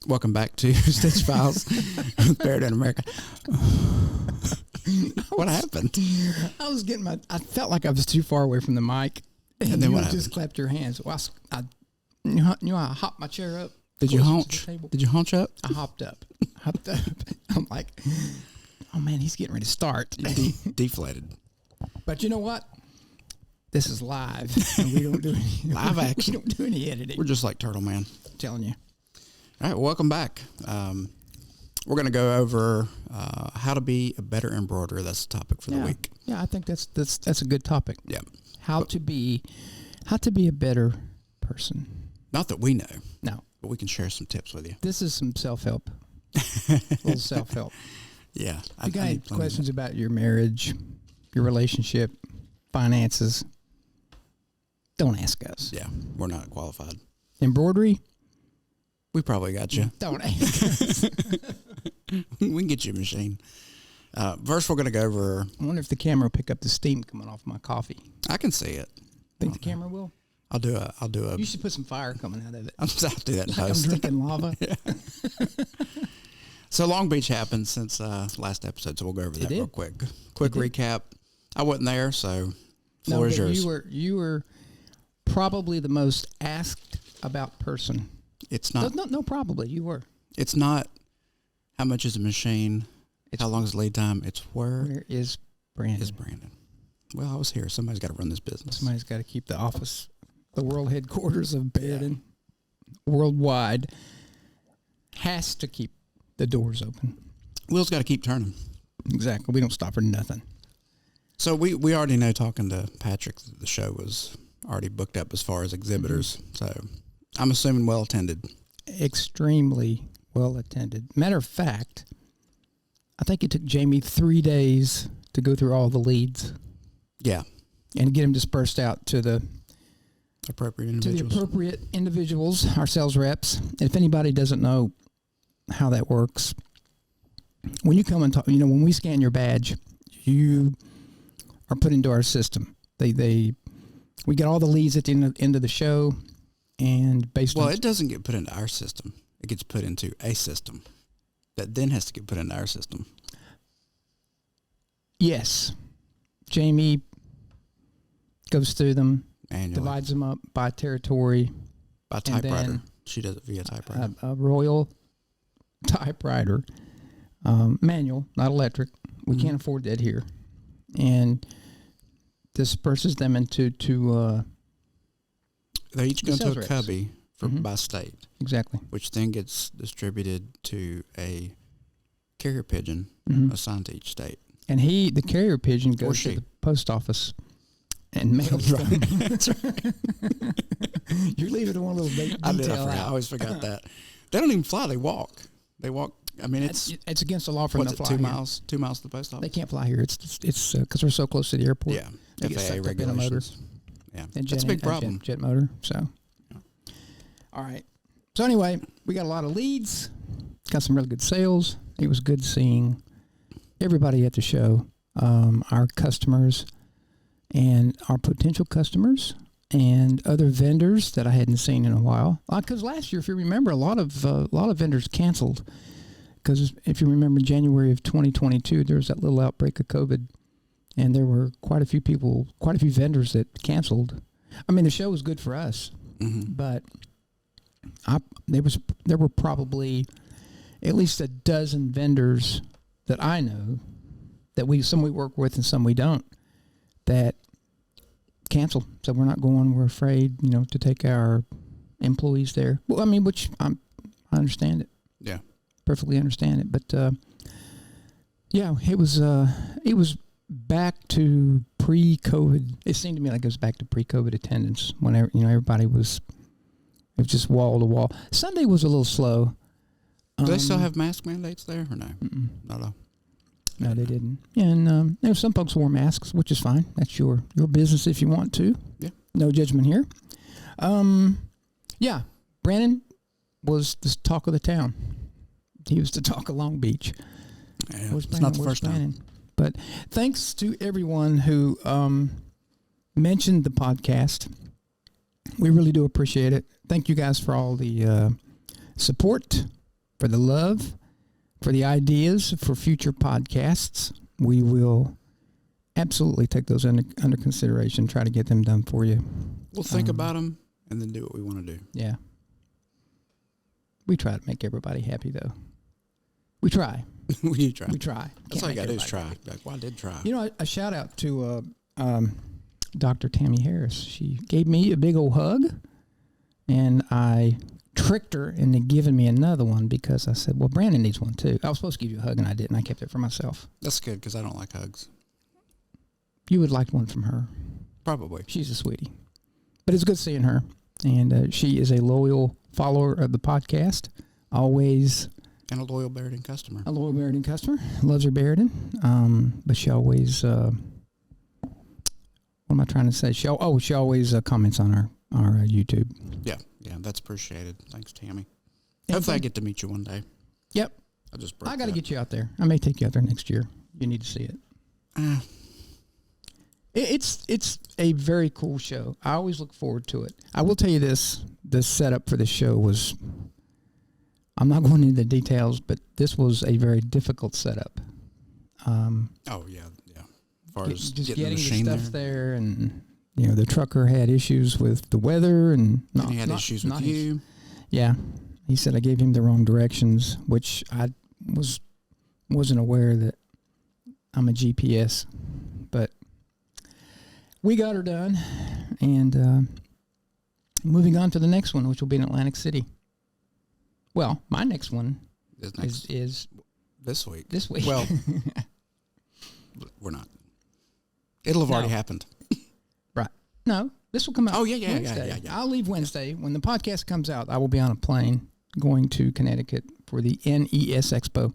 Welcome back to StitchPhiles with Barrett in America. What happened? I felt like I was too far away from the mic. And then you what happened? just clapped your hands. Well, I hopped my chair up. Did you hunch? Did you hunch up? I hopped up. I'm like, oh man, he's getting ready to start. Deflated. But you know what? This is live. And we don't do any Live action. We don't do any editing. We're just like Turtle Man. I'm telling you. All right, well, welcome back. We're going to go over how to be a better embroiderer. That's the topic for the week. Yeah, I think that's a good topic. Yeah. How to be a better person. Not that we know. No. But we can share some tips with you. This is some self-help. A little self-help. Yeah. If you got any questions about your marriage, your relationship, finances, don't ask us. Yeah, we're not qualified. Embroidery? We probably got you. Don't ask us. We can get you a machine. First, we're going to go over... I wonder if the camera will pick up the steam coming off my coffee. I can see it. Think the camera will? I'll do a... You should put some fire coming out of it. I'll do that in Like post. I'm drinking lava. Yeah. So Long Beach happened since last episode, so we'll go over that real quick. Quick recap. I wasn't there, so floor is yours. You were probably the most asked about person. It's not. No, probably you were. It's not how much is a machine, how long is lead time. It's where is Brandon? Is Brandon? Well, I was here. Somebody's got to run this business. Somebody's got to keep the office, the world headquarters of Brandon, worldwide, has to keep the doors open. Wheels got to keep turning. Exactly. We don't stop for nothing. So we already know, talking to Patrick, that the show was already booked up as far as exhibitors. Mm-hmm. So I'm assuming well attended. Extremely well attended. Matter of fact, I think it took Jamie 3 days to go through all the leads. Yeah. And get them dispersed out to the appropriate individuals. Our sales reps. If anybody doesn't know how that works, when you come and talk, when we scan your badge, you are put into our system. We get all the leads at the end of the show, and it doesn't get put into our system. It gets put into a system that then has to get put into our system. Yes. Jamie goes through them, annually. Divides them up by territory. By typewriter. She does it via typewriter. A Royal typewriter, manual, not electric. We can't afford that here. And disperses them into they each go into a cubby by state. Exactly. Which then gets distributed to a carrier pigeon assigned to each state. And the carrier pigeon goes to the post office and mails them. That's right. You're leaving one little detail out. I always forgot that. They don't even fly. They walk. I mean, it's against the law for them to fly. 2 miles? 2 mims to the post office? They can't fly here. It's because we're so close to the airport. Yeah. FAA regulations. Yeah. That's a big problem. Jet motor. So. Yeah. All right. So anyway, we got a lot of leads. Got some really good sales. It was good seeing everybody at the show, our customers and our potential customers and other vendors that I hadn't seen in a while. Because last year, if you remember, a lot of vendors canceled. Because if you remember, January of 2022, there was that little outbreak of COVID, and there were quite a few vendors that canceled. I mean, the show was good for us, but there were probably at least a dozen vendors that I know that some we work with and some we don't, that cancel. So we're not going. We're afraid, to take our employees there. Well, I mean, which I understand it. Yeah, perfectly understand it. But it was back to pre-COVID. It seemed to me like it was back to pre-COVID attendance when everybody it was just wall to wall. Sunday was a little slow. Do they still have mask mandates there or no? Not at all. No, they didn't. And some folks wore masks, which is fine. That's your business if you want to. Yeah. No judgment here. Brandon was the talk of the town. He was the talk of Long Beach. Yeah, it's not the first time. But thanks to everyone who mentioned the podcast. We really do appreciate it. Thank you guys for all the support for the love, for the ideas for future podcasts. We will absolutely take those under consideration, try to get them done for you. We'll think about them and then do what we want to do. Yeah. We try to make everybody happy, though. We try. We do try. We try. That's all you got to do is try. Like, well, I did try. You know, a shout out to Dr. Tammy Harris. She gave me a big old hug, and I tricked her into giving me another one because I said, well, Brandon needs one too. I was supposed to give you a hug, and I didn't. I kept it for myself. That's good because I don't like hugs. You would like one from her. Probably. She's a sweetie. But it's good seeing her. And she is a loyal follower of the podcast. Always. And a loyal Barrington customer. A loyal Barrington customer. Loves her Barrington. But she always, what am I trying to say? She always comments on our YouTube. Yeah, that's appreciated. Thanks, Tammy. Hopefully I get to meet you one day. Yep. I got to get you out there. I may take you out there next year. You need to see it. It's a very cool show. I always look forward to it. I will tell you this, the setup for the show was, I'm not going into the details, but this was a very difficult setup. Oh, yeah. As far as just getting the stuff there, and, you know, the trucker had issues with the weather, and he had issues with you. Yeah. He said I gave him the wrong directions, which I wasn't aware that I'm a GPS, but we got her done, and moving on to the next one, which will be in Atlantic City. Well, my next one is this week. This week. Well, we're not. It'll have already happened. Right. No, this will come out. Oh, yeah. Wednesday. I'll leave Wednesday. When the podcast comes out, I will be on a plane going to Connecticut for the NES Expo,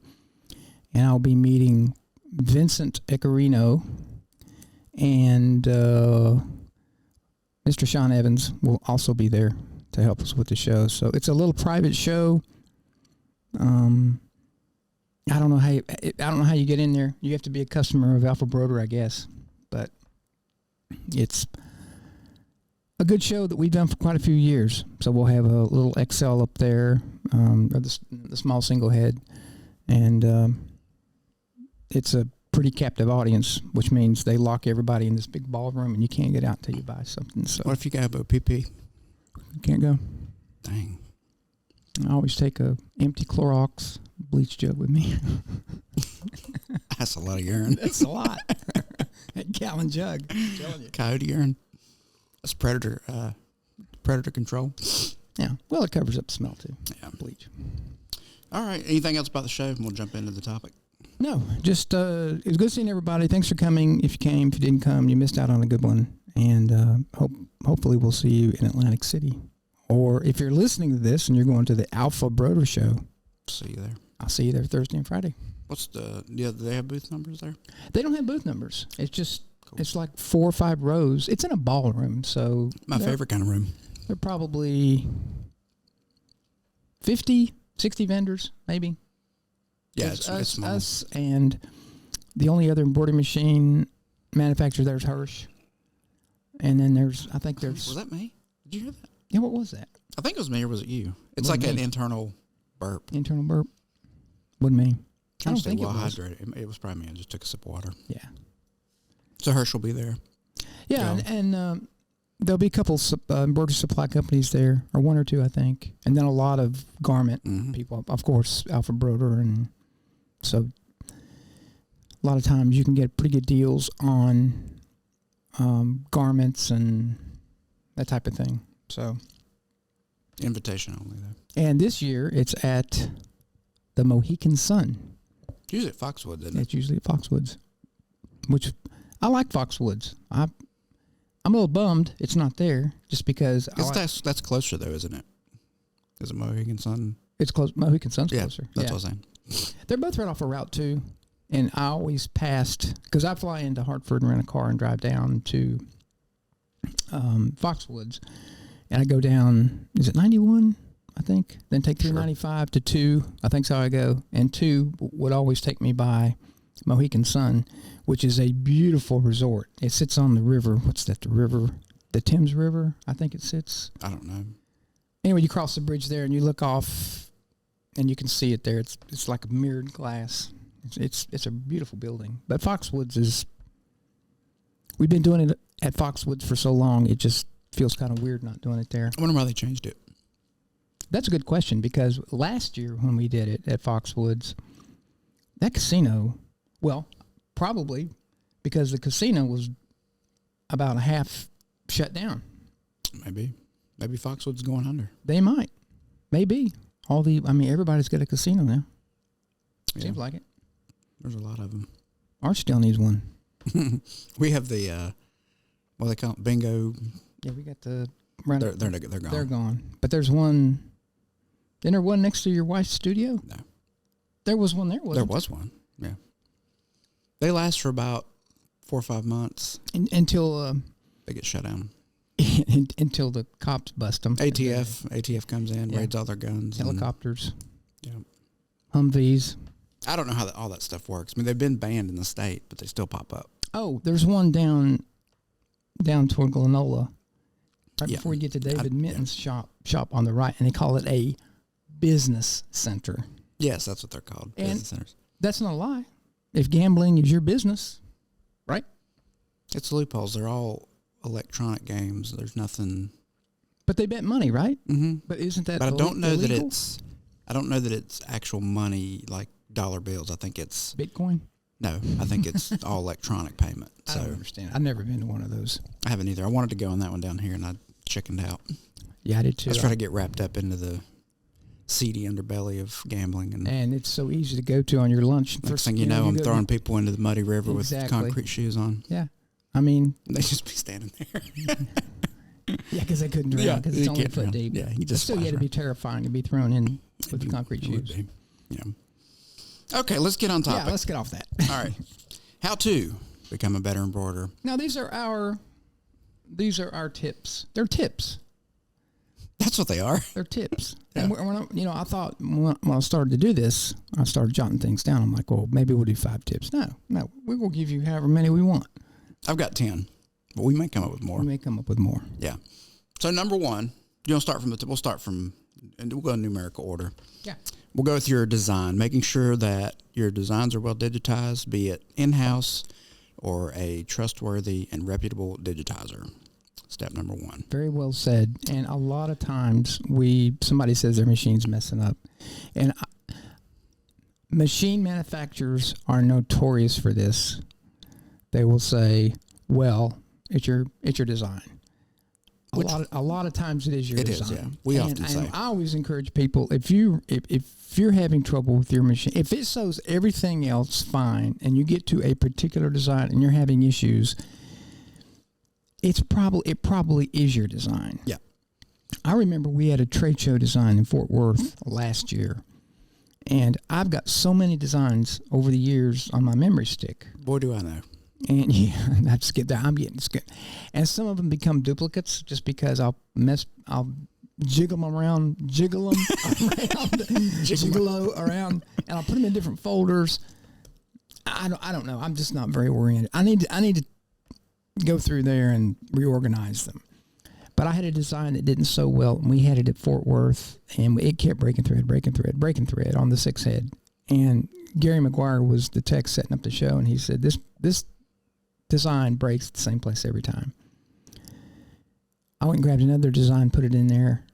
and I'll be meeting Vincent Ecarino, and Mr. Sean Evans will also be there to help us with the show. So it's a little private show. I don't know how you get in there. You have to be a customer of Embroiderer, I guess. But it's a good show that we've done for quite a few years. So we'll have a little XL up there, or the small single head, and it's a pretty captive audience, which means they lock everybody in this big ballroom, and you can't get out until you buy something. So what if you got a PP? You can't go. Dang. I always take a empty Clorox bleach jug with me. That's a lot of urine. That's a lot. A gallon jug. I'm telling you. Coyote urine. That's predator control. Yeah. Well, it covers up the smell too. Yeah. Bleach. All right. Anything else about the show? We'll jump into the topic. No. Just it was good seeing everybody. Thanks for coming. If you came, if you didn't come, you missed out on a good one. And hopefully we'll see you in Atlantic City. Or if you're listening to this and you're going to the Alpha Broder Show, see you there. I'll see you there Thursday and Friday. Do they have booth numbers there? They don't have booth numbers. It's just, It's like 4 or 5 rows. It's in a ballroom, so. My favorite kind of room. There are probably 50, 60 vendors, maybe. Yeah, it's small. Us, and the only other embroidery machine manufacturer there is Hirsch. And then there's. Was that me? Did you hear that? Yeah, what was that? I think it was me, or was it you? It's like an internal burp. Internal burp? Wasn't me. I don't think it was. Hydrated. It was probably me. I just took a sip of water. Yeah. So Hirsch will be there. Yeah, and there'll be a couple embroidery supply companies there, or 1 or 2, I think. And then a lot of garment people. Of course, Alpha Broder. And so a lot of times you can get pretty good deals on garments and that type of thing. So, invitation only though. And this year it's at the Mohican Sun. It's usually at Foxwoods, isn't it? It's usually at Foxwoods, which I like Foxwoods. I'm a little bummed it's not there, just because. That's closer though, isn't it? Is it Mohican Sun? It's close. Mohican Sun's closer. That's what I was saying. They're both right off of Route 2, and I always passed because I fly into Hartford and rent a car and drive down to Foxwoods. And I go down, is it 91, I think? Then take 395 to 2. I think's how I go. And 2 would always take me by Mohican Sun, which is a beautiful resort. It sits on the river. What's that, the river? The Thames River, I think it sits. I don't know. Anyway, you cross the bridge there and you look off and you can see it there. It's like a mirrored glass. It's a beautiful building. But Foxwoods is. We've been doing it at Foxwoods for so long. It just feels kind of weird not doing it there. I wonder why they changed it. That's a good question, because last year when we did it at Foxwoods, that casino, well, probably because the casino was about a half shut down. Maybe Foxwoods going under. They might. Maybe. Everybody's got a casino now. Yeah. Seems like it. There's a lot of them. Ours still needs one. We have the, what they call it, bingo. Yeah, we got the... They're gone. They're gone. But there's one... Isn't there one next to your wife's studio? No. There was one there, wasn't there? There was one, yeah. They last for about 4 or 5 months. Until... they get shut down. Until the cops bust them. ATF comes in, raids all their guns. Helicopters. Yeah. Humvees. I don't know how all that stuff works. I mean, they've been banned in the state, but they still pop up. Oh, there's one down toward Glenola, right before you get to David Minton's shop on the right, and they call it a business center. Yes, that's what they're called, and business centers. That's not a lie. If gambling is your business, right? It's loopholes. They're all electronic games. There's nothing. But they bet money, right? Mm-hmm. But isn't that? But I don't know illegal? that it's. I don't know that it's actual money like dollar bills. I think it's Bitcoin. No, I think it's all electronic payment. I So don't understand. I've never been to one of those. I haven't either. I wanted to go on that one down here, and I chickened out. Yeah, I did too. I was trying to get wrapped up into the seedy underbelly of gambling, and it's so easy to go to on your lunch. next thing you know, I'm throwing people into the muddy river with concrete shoes on. Yeah, I mean, they just be standing there. Yeah, because they couldn't drown because it's only a foot deep. Yeah, you just still had to be terrifying to be thrown in with the concrete shoes. Yeah. Okay, let's get on topic. Yeah, let's get off that. All right. How to become a better embroiderer. Now these are our tips. They're tips. That's what they are. They're tips. Yeah. And I thought when I started to do this, I started jotting things down. I'm like, well, maybe we'll do 5 tips. No, we're gonna give you however many we want. I've got 10, but we may come up with more. We may come up with more. Yeah. So number 1, we'll start from, and we'll go in numerical order. Yeah. We'll go with your design, making sure that your designs are well digitized, be it in-house or a trustworthy and reputable digitizer. Step number 1. Very well said. And a lot of times somebody says their machine's messing up. And machine manufacturers are notorious for this. They will say, well, it's your design. A lot of times it is your design. It is, yeah. We often say. I always encourage people, if you're having trouble with your machine, if it shows everything else fine and you get to a particular design and you're having issues, it probably is your design. Yeah. I remember we had a trade show design in Fort Worth last year, and I've got so many designs over the years on my memory stick. Boy, do I know. And yeah, I just get that. I'm getting scared. And some of them become duplicates just because I'll jiggle them around, gigolo around, and I'll put them in different folders. I don't know. I'm just not very oriented. I need to go through there and reorganize them. But I had a design that didn't sew well, and we had it at Fort Worth, and it kept breaking thread on the 6 head. And Gary McGuire was the tech setting up the show, and he said, this design breaks at the same place every time. I went and grabbed another design, put it in there.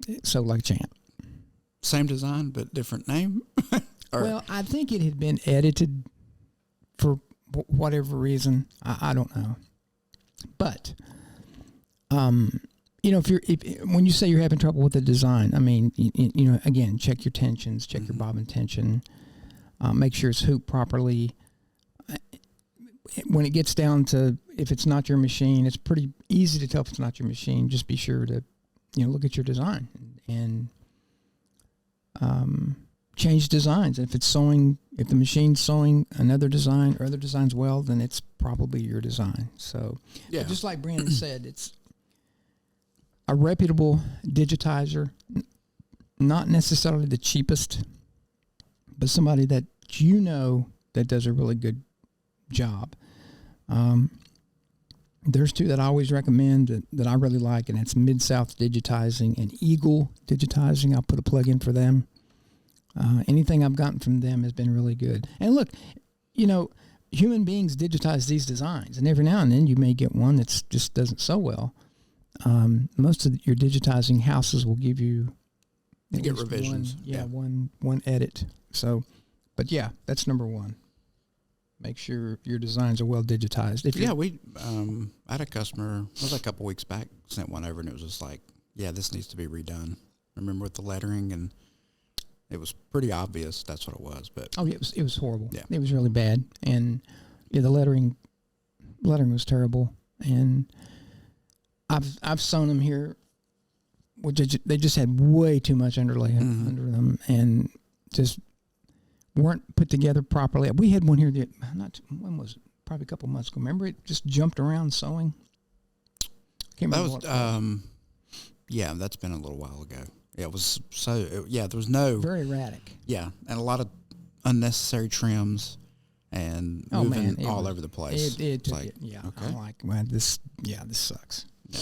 It sewed like a champ. Same design, but different name? Well, I think it had been edited for whatever reason. I don't know. But, when you say you're having trouble with the design, I mean, again, check your tensions, check your bobbin tension, make sure it's hooped properly. When it gets down to if it's not your machine, it's pretty easy to tell if it's not your machine. Just be sure to, look at your design and change designs. If the machine's sewing another design or other designs well, then it's probably your design. So, yeah. Just like Brandon said, it's a reputable digitizer, not necessarily the cheapest, but somebody that that does a really good job. There's 2 that I always recommend that I really like, and that's Mid-South Digitizing and Eagle Digitizing. I'll put a plug in for them. Anything I've gotten from them has been really good. And look, human beings digitize these designs, and every now and then you may get one that just doesn't sew well. Most of your digitizing houses will give you get revisions. One edit. So, but yeah, that's number one. Make sure your designs are well digitized. I had a customer, it was a couple weeks back, sent one over, and it was just like, yeah, this needs to be redone. Remember with the lettering, and it was pretty obvious that's what it was. But yeah, it was horrible. Yeah. It was really bad, and the lettering was terrible. And I've sewn them here, which they just had way too much underlay under them, and just weren't put together properly. We had one here when was it? Probably a couple months ago. Remember, it just jumped around sewing. Can't remember. That's been a little while ago. It was there was no very erratic. Yeah, and a lot of unnecessary trims and moving all over the place. It took it. Yeah. Okay. I'm like, well, this sucks. Yeah.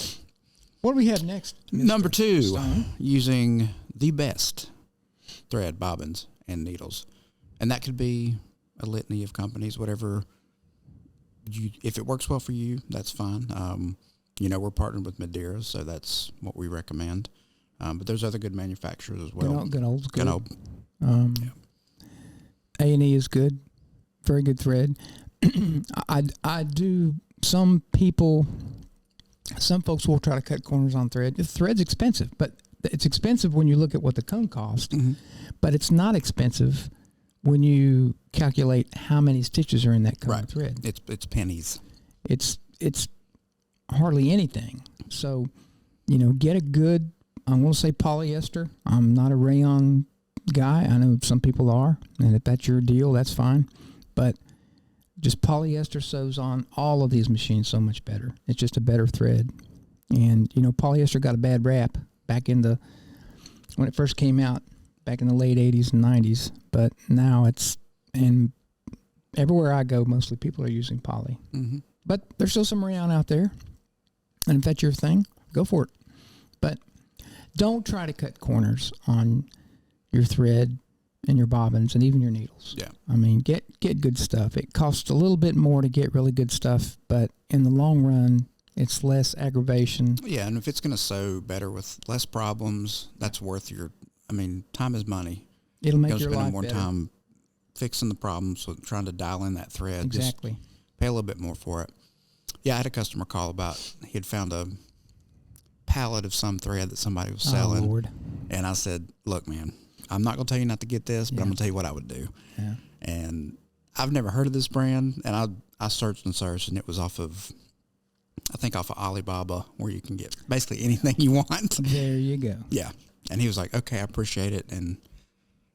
What do we have next? Number 2, Stone? using the best thread, bobbins, and needles. And that could be a litany of companies, whatever. If it works well for you, that's fine. We're partnered with Embroiderer, so that's what we recommend. But there's other good manufacturers as well. Good old. A&E is good. Very good thread. I do. Some folks will try to cut corners on thread. The thread's expensive, but it's expensive when you look at what the cone cost. Mm-hmm. But it's not expensive when you calculate how many stitches are in that cone thread. It's pennies. It's hardly anything. So, get a good, I'm going to say polyester. I'm not a rayon guy. I know some people are, and if that's your deal, that's fine. But just polyester sews on all of these machines so much better. It's just a better thread. And, polyester got a bad rap back when it first came out, back in the late 80s and 90s. But now and everywhere I go, mostly people are using poly. Mm-hmm. But there's still some rayon out there. And if that's your thing, go for it. But don't try to cut corners on your thread and your bobbins and even your needles. Yeah. I mean, get good stuff. It costs a little bit more to get really good stuff, but in the long run, it's less aggravation. Yeah, and if it's going to sew better with less problems, that's worth time is money. It'll make your life spending more better. time fixing the problems, so trying to dial in that thread. Exactly. Just pay a little bit more for it. Yeah, I had a customer call about he had found a pallet of some thread that somebody was selling. Oh, Lord. And I said, look, man, I'm not going to tell you not to get this, but I'm going to tell you what I would do. Yeah. And I've never heard of this brand, and I searched, and it was off of Alibaba, where you can get basically anything you want. There you go. Yeah. And he was like, okay, I appreciate it. And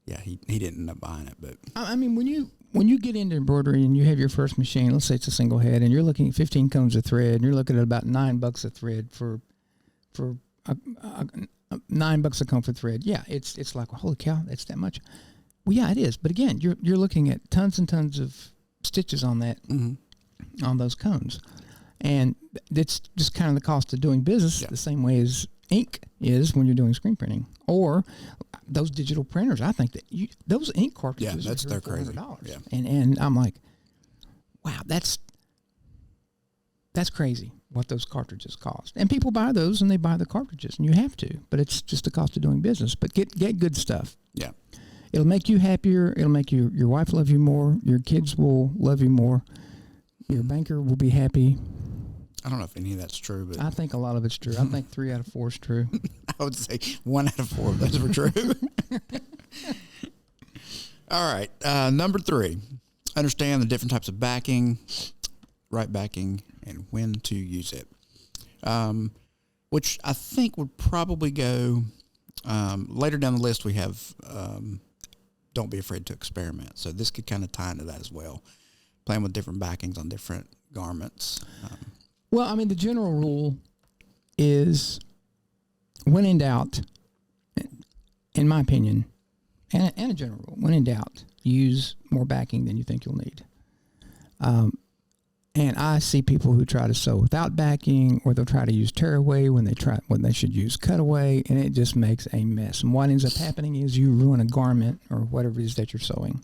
yeah, he didn't end up buying it. But I mean, when you get into embroidery and you have your first machine, let's say it's a single head, and you're looking at 15 cones of thread, and you're looking at about $9 a thread for $9 a cone for thread. Yeah, it's like, well, holy cow, that's that much. Well, yeah, it is. But again, you're looking at tons and tons of stitches on that, on those cones. And it's just kind of the cost of doing business, the same way as ink is when you're doing screen printing. Or those digital printers, I think that those ink cartridges they're crazy. Yeah. And I'm like, wow, that's crazy what those cartridges cost. And people buy those, and they buy the cartridges, and you have to. But it's just the cost of doing business. But get good stuff. Yeah. It'll make you happier. It'll make your wife love you more. Your kids will love you more. Your banker will be happy. I don't know if any of that's true, but I think a lot of it's true. I think 3 out of 4 is true. I would say 1 out of 4 of those were true. All right. Number 3, understand the different types of backing, right backing, and when to use it. Which I think would probably go later down the list. We have don't be afraid to experiment. So this could kind of tie into that as well. Playing with different backings on different garments. Well, I mean, the general rule is, when in doubt, in my opinion, and a general rule, when in doubt, use more backing than you think you'll need. And I see people who try to sew without backing, or they'll try to use tearaway when they should use cutaway, and it just makes a mess. And what ends up happening is you ruin a garment or whatever it is that you're sewing.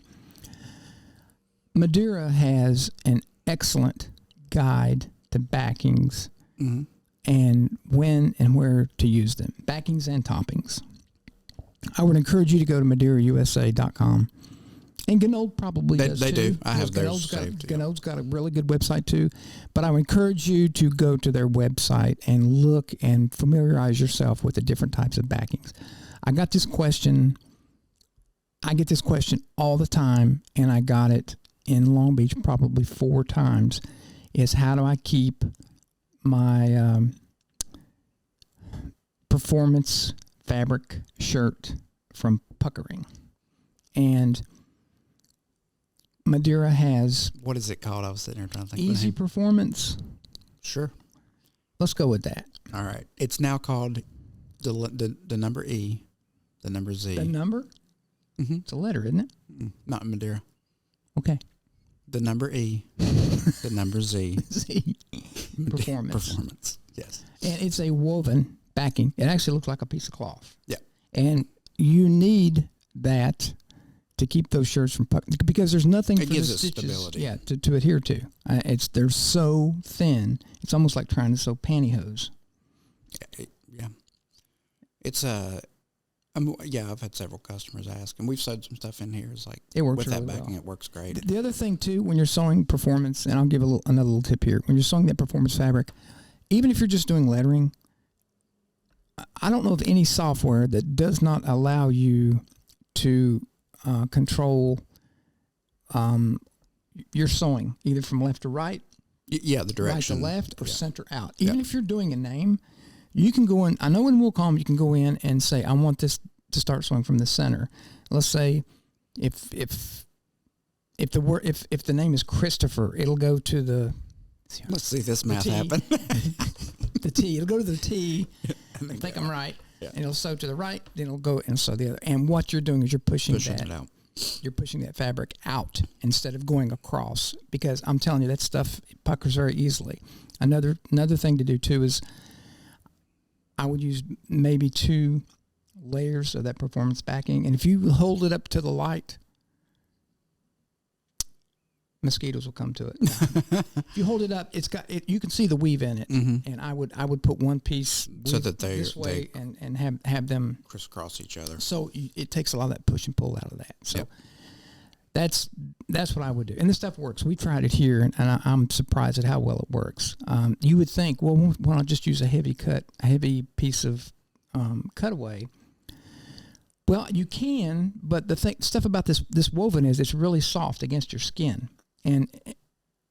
Madeira has an excellent guide to backings and when and where to use them, backings and toppings. I would encourage you to go to MadeiraUSA.com. And Ganold probably does they too. do. I have theirs saved. Ganold's got a really good website too. But I would encourage you to go to their website and look and familiarize yourself with the different types of backings. I get this question all the time, and I got it in Long Beach probably 4 times, is how do I keep my performance fabric shirt from puckering? And Madeira has... What is it called? I was sitting there trying to think. Easy Performance. Sure. Let's go with that. All right. It's now called the number E, the number Z. The number? Mm-hmm. It's a letter, isn't it? Not Madeira. Okay. The number E, the number Z. Z. Performance. Performance. Yes. And it's a woven backing. It actually looks like a piece of cloth. Yeah. And you need that to keep those shirts from because there's nothing for the stitches stability. to adhere to. They're so thin. It's almost like trying to sew pantyhose. Yeah. It's I've had several customers ask, and we've sewed some stuff in here. It's like it works with really that backing, well. it works great. The other thing too, when you're sewing performance, and I'll give another little tip here. When you're sewing that performance fabric, even if you're just doing lettering, I don't know of any software that does not allow you to control your sewing either from left to right, the direction, right to left, or center out. Even if you're doing a name, you can go in. I know in WooComb you can go in and say, I want this to start sewing from the center. Let's say if the name is Christopher, it'll go to the. Let's see this math happen. The T. It'll go to the T. I think I'm right. Yeah. And it'll sew to the right, then it'll go and sew the other. And what you're doing is you're pushing it out. You're pushing that fabric out instead of going across, because I'm telling you that stuff puckers very easily. Another thing to do too is I would use maybe 2 layers of that performance backing, and if you hold it up to the light, mosquitoes will come to it. If you hold it up, you can see the weave in it, and I would put one piece so that this way and have them crisscross each other. So it takes a lot of that push and pull out of that. So that's what I would do, and this stuff works. We tried it here, and I'm surprised at how well it works. You would think, well, why not just use a heavy piece of cutaway? Well, you can, but the stuff about this woven is it's really soft against your skin. And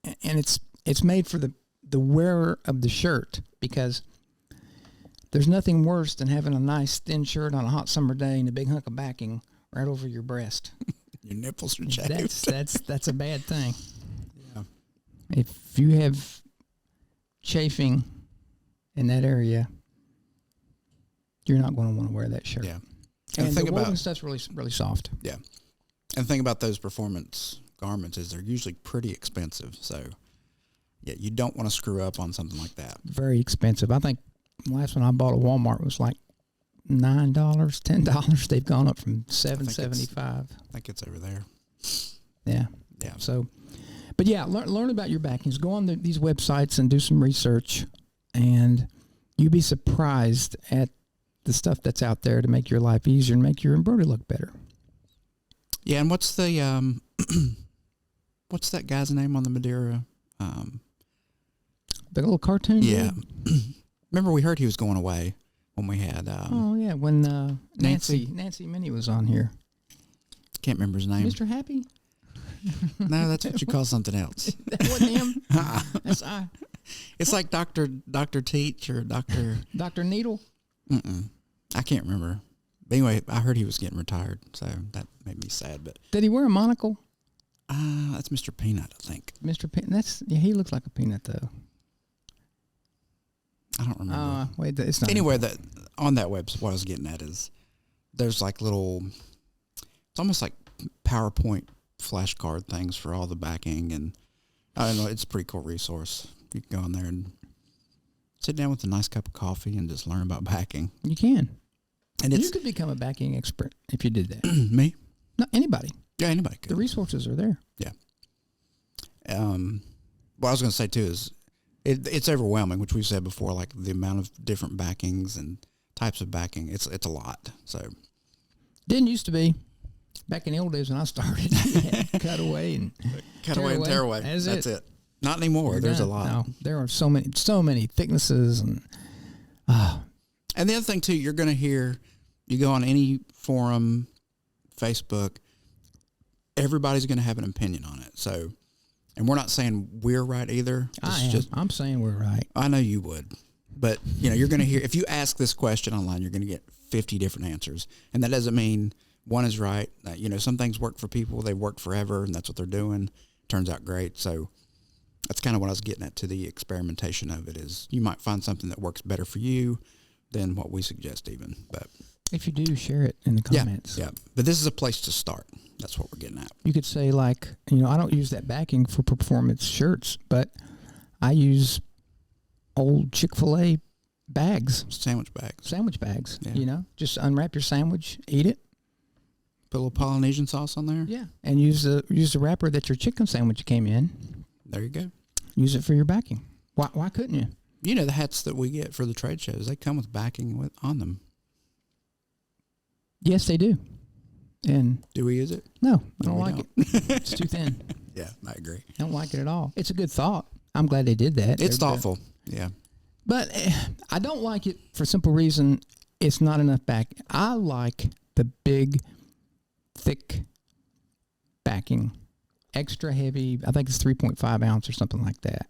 it's made for the wearer of the shirt, because there's nothing worse than having a nice thin shirt on a hot summer day and a big hunk of backing right over your breast. Your nipples are chafed. That's a bad thing. Yeah. If you have chafing in that area, you're not going to want to wear that shirt. Yeah. And the woven stuff's really, really soft. Yeah. And the thing about those performance garments is they're usually pretty expensive. So, yeah, you don't want to screw up on something like that. Very expensive. I think the last one I bought at Walmart was like $9, $10. They've gone up from $7.75. I think it's over there. Yeah. Yeah. So, but yeah, learn about your backings. Go on these websites and do some research, and you'd be surprised at the stuff that's out there to make your life easier and make your embroidery look better. Yeah, and what's the what's that guy's name on the Madeira? The little cartoon. Yeah. Remember, we heard he was going away when we had. When Nancy Minnie was on here. Can't remember his name. Mr. Happy. No, that's what you call something else. That wasn't him. That's I. It's like Dr. Teach or Dr. Needle. I can't remember. But anyway, I heard he was getting retired, so that made me sad. But did he wear a monocle? That's Mr. Peanut, I think. Mr. Peanut. He looks like a peanut though. I don't remember. Wait, it's not. Anyway, on that website, what I was getting at is there's like little. It's almost like PowerPoint flashcard things for all the backing, and I don't know. It's a pretty cool resource. You can go in there and sit down with a nice cup of coffee and just learn about backing. You can. And You could become a backing expert if you did that. Me? No, anybody. Yeah, anybody could. The resources are there. Yeah. What I was going to say too is it's overwhelming, which we've said before, like the amount of different backings and types of backing. It's a lot. So Didn't used to be. Back in the old days when I started, cut away and tear away. That's it. Not anymore. There's a lot. No, there are so many thicknesses and. And the other thing too, you're going to hear, you go on any forum, Facebook, everybody's going to have an opinion on it. So, and we're not saying we're right either. I'm saying we're right. I know you would, but you're going to hear, if you ask this question online, you're going to get 50 different answers. And that doesn't mean one is right. Some things work for people. They work forever and that's what they're doing. Turns out great. So that's kind of what I was getting at to the experimentation of it is you might find something that works better for you than what we suggest even. But if you do, share it in the comments. Yeah. But this is a place to start. That's what we're getting at. You could say I don't use that backing for performance shirts, but I use old Chick-fil-A bags. Sandwich bags. Yeah. Just unwrap your sandwich, eat it. Put a little Polynesian sauce on there. Yeah. And use the wrapper that your chicken sandwich came in. There you go. Use it for your backing. Why couldn't you? The hats that we get for the trade shows, they come with backing on them. Yes, they do. And do we use it? No, I don't like it. It's too thin. Yeah, I agree. I don't like it at all. It's a good thought. I'm glad they did that. It's thoughtful. Yeah. But I don't like it for simple reason. It's not enough back. I like the big, thick backing, extra heavy. I think it's 3.5 ounce or something like that.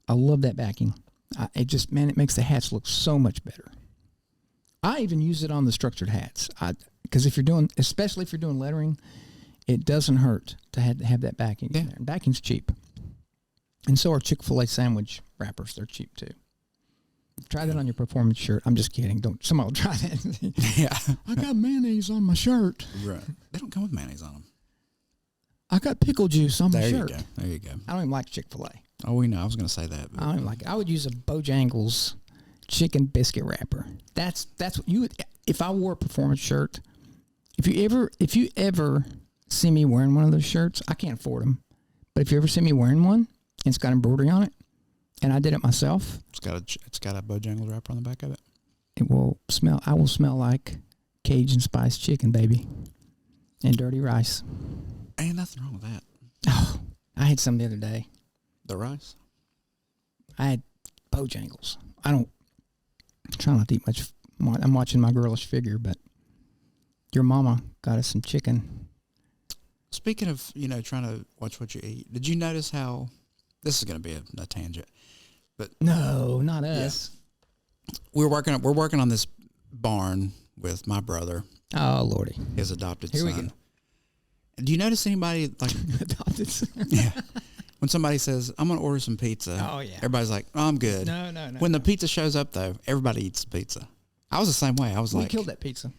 I love that backing. It makes the hats look so much better. I even use it on the structured hats. Because especially if you're doing lettering, it doesn't hurt to have that backing in there. And backing's cheap. And so are Chick-fil-A sandwich wrappers. They're cheap too. Try that on your performance shirt. I'm just kidding. Somebody will try that. Yeah. I got mayonnaise on my shirt. Right. They don't come with mayonnaise on them. I got pickle juice on my shirt. There you go. I don't even like Chick-fil-A. Oh, we know. I was going to say that. I don't even like it. I would use a Bojangles chicken biscuit wrapper. That's what you would. If I wore a performance shirt, if you ever see me wearing one of those shirts, I can't afford them. But if you ever see me wearing one and it's got embroidery on it, and I did it myself, it's got a Bojangles wrapper on the back of it. It will smell. I will smell like Cajun spiced chicken, baby, and dirty rice. Ain't nothing wrong with that. Oh, I had some the other day. The rice? I had Bojangles. I try not to eat much. I'm watching my girlish figure, but your mama got us some chicken. Speaking of, trying to watch what you eat, did you notice how, this is going to be a tangent, but no, not us. Yeah. We're working on this barn with my brother. Oh, Lordy. His adopted son. Here we go. Do you notice anybody like adopted son? Yeah. When somebody says, I'm going to order some pizza. Oh, yeah. Everybody's like, oh, I'm good. No. When the pizza shows up, though, everybody eats the pizza. I was the same way. I was we killed that pizza.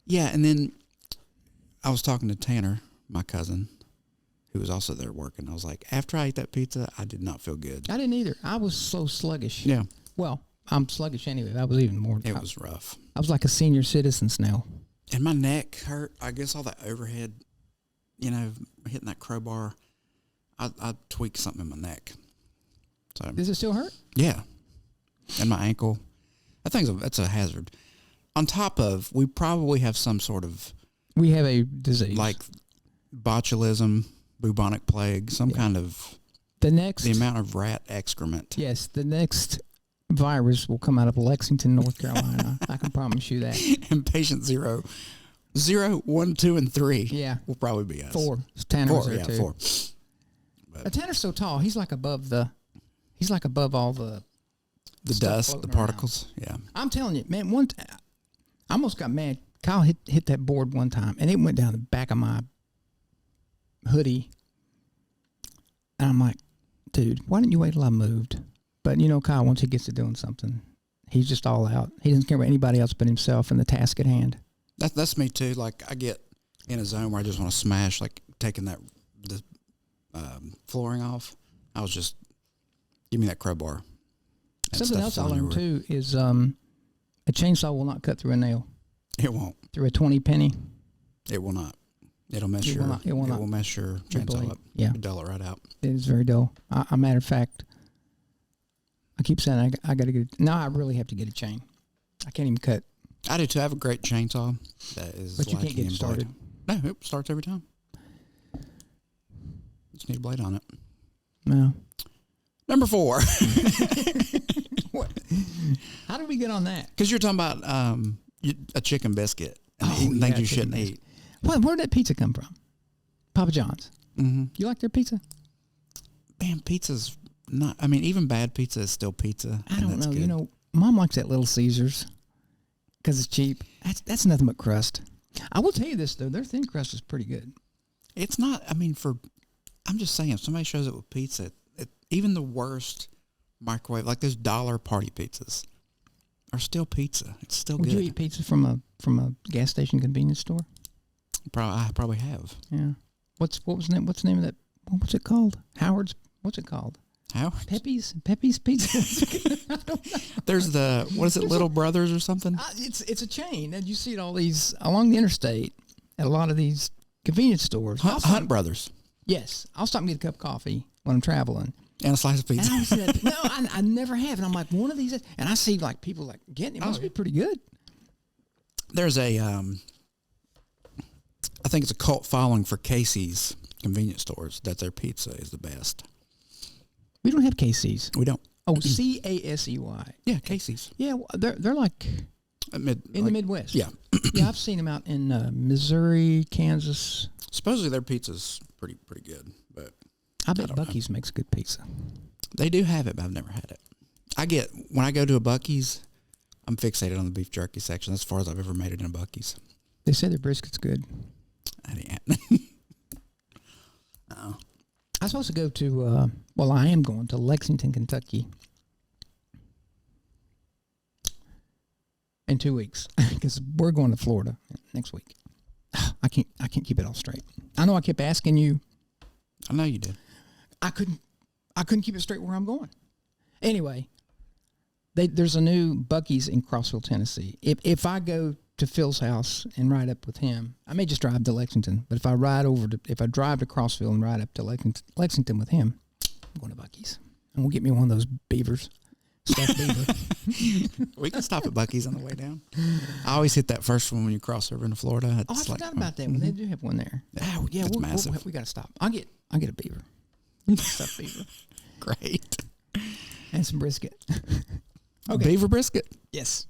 Yeah, and then I was talking to Tanner, my cousin, who was also there working. I was like, after I ate that pizza, I did not feel good. I didn't either. I was so sluggish. Yeah. Well, I'm sluggish anyway. I was even more. It was rough. I was like a senior citizen snail. And my neck hurt. I guess all that overhead, hitting that crowbar, I tweaked something in my neck. So does it still hurt? Yeah. And my ankle. That's a hazard. On top of, we probably have some sort of... We have a disease. Like botulism, bubonic plague, some kind of... The amount of rat excrement. Yes, the next virus will come out of Lexington, North Carolina. I can promise you that. And patient 0, 1, 2, and 3 will probably be us. 4. Tanner was there yeah, too. 4. Tanner's so tall, he's like above all the dust, the particles. Around. Yeah. I'm telling you, man, I almost got mad. Kyle hit that board one time, and it went down the back of my hoodie. And I'm like, dude, why didn't you wait till I moved? But, Kyle, once he gets to doing something, he's just all out. He doesn't care about anybody else but himself and the task at hand. That's me, too. Like, I get in a zone where I just want to smash, like, taking the flooring off. I was just, give me that crowbar. That Something stuff's else I flying learned everywhere. too is a chainsaw will not cut through a nail. It won't. Through a 20 penny. It will not. It'll mess It your. will not. It will not. will mess your Your chainsaw blade. up. Yeah. It'll dull it right out. It is very dull. A matter of fact, I keep saying I got to get. Now I really have to get a chain. I can't even cut. I do too. I have a great chainsaw that is. But you can't lacking get it in started. blade. No, it starts every time. Just need a blade on it. No. Number 4. What? How did we get on that? Because you're talking about a chicken biscuit and eating yeah, things you chicken shouldn't eat. Where did that pizza come from? Papa John's. Mm-hmm. You like their pizza? Man, pizza's not. I mean, even bad pizza is still pizza. I and don't that's know. good. You know, Mom likes that Little Caesars because it's cheap. That's nothing but crust. I will tell you this though, their thin crust is pretty good. It's not. I mean, I'm just saying, if somebody shows up with pizza, even the worst microwave, like those dollar party pizzas, are still pizza. It's still Would good. you eat pizza from a gas station convenience store? I probably have. Yeah. What's the name of that? What's it called? Howard's. What's it called? How? Pepe's Pizza. I don't know. There's what is it, Little Brothers or something? It's a chain, and you see it all these along the interstate at a lot of these convenience stores. Hunt Brothers. Yes, I'll stop and get a cup of coffee when I'm traveling. And a slice of And pizza. I said, no, I never have. And I'm like, one of these, and I see like people like getting it. Must be pretty good. There's a, I think it's a cult following for Casey's convenience stores that their pizza is the best. We don't have KC's. We don't. Oh, Casey. Yeah, Casey's. Yeah, well, they're like in the Midwest. Yeah. Yeah, I've seen them out in Missouri, Kansas. Supposedly their pizza's pretty good, but I bet Buc-ee's makes good pizza. they do have it, but I've never had it. When I go to a Buc-ee's, I'm fixated on the beef jerky section. That's as far as I've ever made it in a Buc-ee's. They say their brisket's good. I didn't. Oh. I'm supposed to go to, I am going to Lexington, Kentucky in 2 weeks because we're going to Florida next week. I can't keep it all straight. I know I kept asking you. I know you did. I couldn't keep it straight where I'm going. Anyway, there's a new Buc-ee's in Crossville, Tennessee. If I go to Phil's house and ride up with him, I may just drive to Lexington. But if I drive to Crossville and ride up to Lexington with him, I'm going to Buc-ee's. And we'll get me one of those beavers. Stuffed beaver. We can stop at Buc-ee's on the way down. I always hit that first one when you cross over into Florida. I forgot about that one. They do have one there. Yeah, Yeah, it's massive. we got to stop. I'll get a beaver. Stuffed beaver. Great. And some brisket. Okay. Beaver brisket. Yes.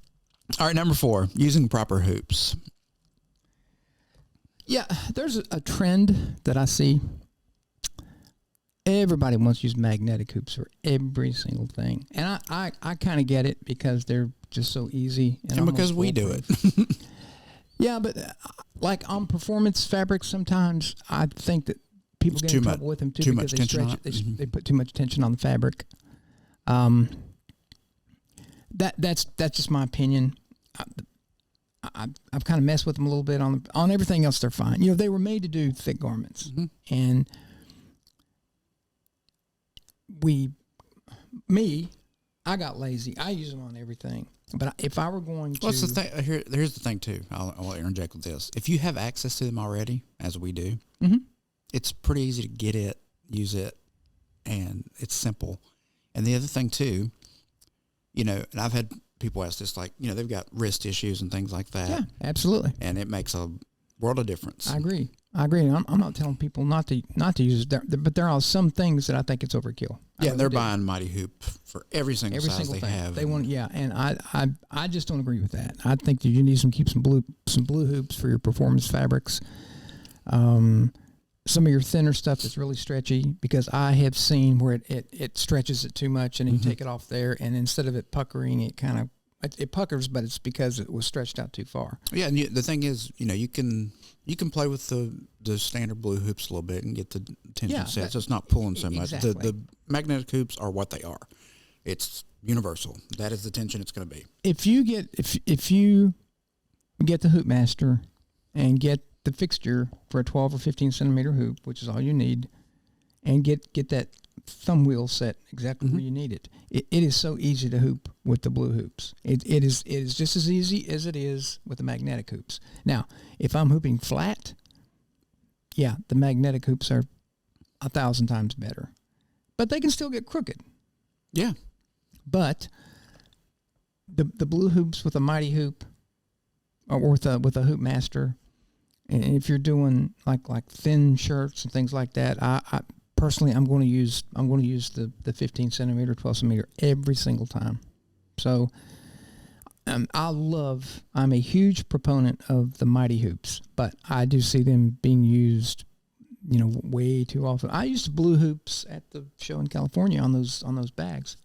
All right, number 4, using proper hoops. Yeah, there's a trend that I see. Everybody wants to use magnetic hoops for every single thing. And I kind of get it because they're just so easy. And because we do it. Yeah, but like on performance fabrics, sometimes I think that people get in trouble with them too because they stretch it. They put too much tension on the fabric. That's just my opinion. I've kind of messed with them a little bit on everything else. They're fine. You know, they were made to do thick garments, and I got lazy. I use them on everything. But if I were going to, What's the thing? Here's the thing too. I'll interject with this. If you have access to them already, as we do, it's pretty easy to get it, use it, and it's simple. And the other thing too, you know, and I've had people ask this, like, you know, they've got wrist issues and things like that. Yeah, absolutely. And it makes a world of difference. I agree. I'm not telling people not to use it, but there are some things that I think it's overkill. Yeah, they're buying Mighty Hoop for every single size they have. They want, and I just don't agree with that. I think that you need keep some blue hoops for your performance fabrics. Some of your thinner stuff that's really stretchy, because I have seen where it stretches it too much, and you take it off there, and instead of it puckering, it puckers, but it's because it was stretched out too far. Yeah, and the thing is, you know, you can play with the standard blue hoops a little bit and get the tension set, so it's not pulling so much. Exactly. The magnetic hoops are what they are. It's universal. That is the tension it's going to be. If you get the hoop master and get the fixture for a 12 or 15 centimeter hoop, which is all you need, and get that thumb wheel set exactly where you need it. It is so easy to hoop with the blue hoops. It is just as easy as it is with the magnetic hoops. Now, if I'm hooping flat, yeah, the magnetic hoops are 1,000 times better. But they can still get crooked. Yeah. But the blue hoops with a mighty hoop or with a hoop master, and if you're doing like thin shirts and things like that, I personally I'm going to use the 15 centimeter, 12 centimeter every single time. So I'm a huge proponent of the mighty hoops, but I do see them being used, way too often. I used blue hoops at the show in California on those bags,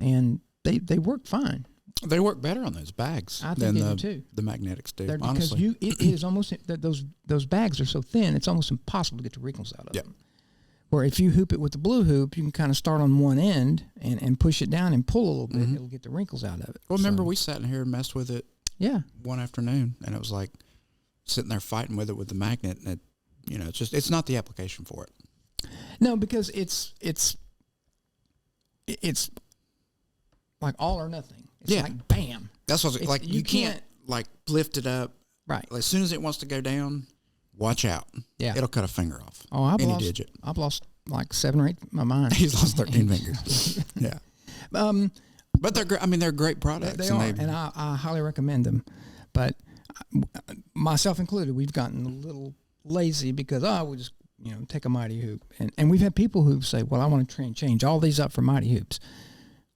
and they work fine. They work better on those bags than the magnetics do. Because honestly, it is almost that those bags are so thin, it's almost impossible to get the wrinkles out of them. Where if you hoop it with the blue hoop, you can kind of start on one end and push it down and pull a little bit. It'll get the wrinkles out of it. Well, remember we sat in here and messed with it. Yeah. One afternoon, and it was like sitting there fighting with it with the magnet, and it's not the application for it. No, because it's like all or nothing. It's like bam. That's what like you can't like lift it up. Right. As soon as it wants to go down, watch out. Yeah. It'll cut a finger off. Oh, I've lost like 7 or 8 of mine. He's lost 13 fingers. Yeah. But they're great products. They are, and I highly recommend them. But myself included, we've gotten a little lazy because we'll just take a mighty hoop, and we've had people who say, well, I want to change all these up for mighty hoops.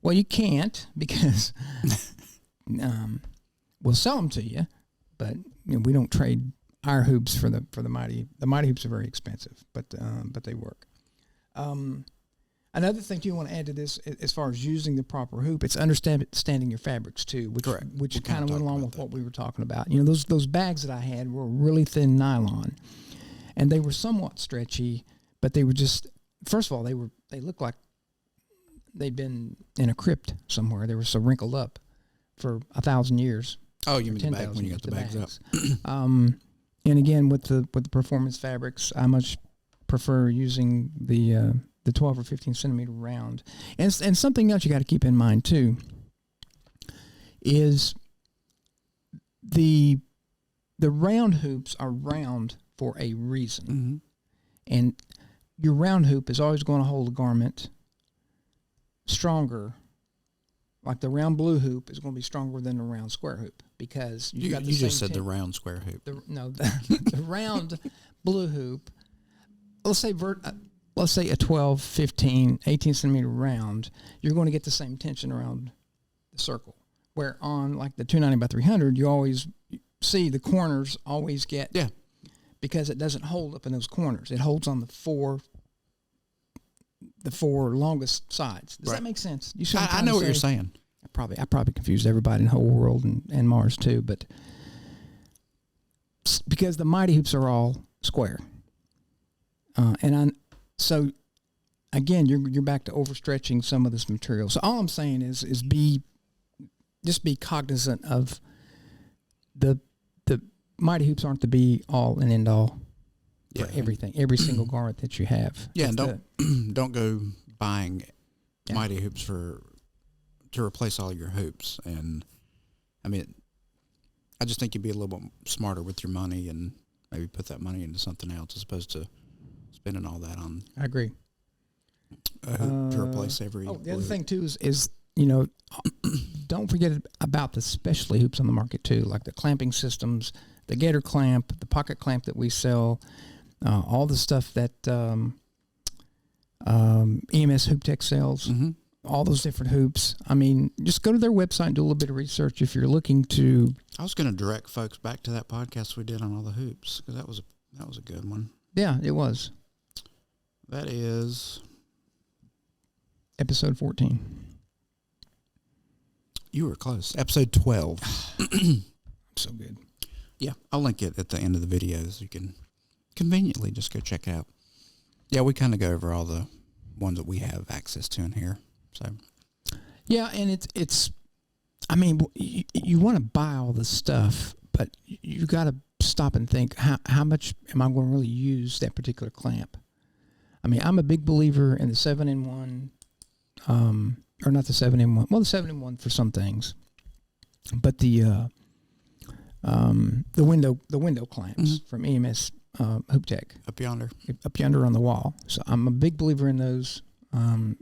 Well, you can't because we'll sell them to you, but we don't trade our hoops for the mighty. The mighty hoops are very expensive, but they work. Another thing you want to add to this, as far as using the proper hoop, it's understanding your fabrics too, which kind of went along with what we were talking about. Those bags that I had were really thin nylon, and they were somewhat stretchy, but they were just, first of all, they looked like they'd been in a crypt somewhere. They were so wrinkled up for 1,000 years. Oh, you mean the bag when you got the bags up? And again, with the performance fabrics, I much prefer using the 12 or 15 centimeter round. And something else you got to keep in mind too is the round hoops are round for a reason, and your round hoop is always going to hold a garment stronger. Like the round blue hoop is going to be stronger than the round square hoop because you just said the round square hoop. The round blue hoop. Let's say a 12, 15, 18 centimeter round, you're going to get the same tension around the circle. Where on like the 290 by 300, you always see the corners always get, because it doesn't hold up in those corners. It holds on the four longest sides. Does that make sense? I know what you're saying. I probably confused everybody in the whole world and Mars too, but because the mighty hoops are all square. So again, you're back to overstretching some of this material. So all I'm saying is be cognizant of the mighty hoops aren't the be all and end all for everything, every single garment that you have. Yeah, don't go buying mighty hoops to replace all your hoops. And I mean, I just think you'd be a little bit smarter with your money and maybe put that money into something else as opposed to spending all that on. I agree. A hoop to replace every. The other thing too is don't forget about the specialty hoops on the market too, like the clamping systems, the gator clamp, the pocket clamp that we sell, all the stuff that EMS Hoop Tech sells. All those different hoops. I mean, just go to their website and do a little bit of research if you're looking to. I was going to direct folks back to that podcast we did on all the hoops because that was a good one. Yeah, it was. That is episode 14. You were close. Episode 12. So good. Yeah, I'll link it at the end of the video so you can conveniently just go check it out. Yeah, we kind of go over all the ones that we have access to in here. So, yeah, and it's. I mean, you want to buy all this stuff, but you got to stop and think: how much am I going to really use that particular clamp? I mean, I'm a big believer in the 7-in-1, or not the 7-in-1. Well, the 7-in-1 for some things, but the window clamps from EMS Hoop Tech Up yonder on the wall. So I'm a big believer in those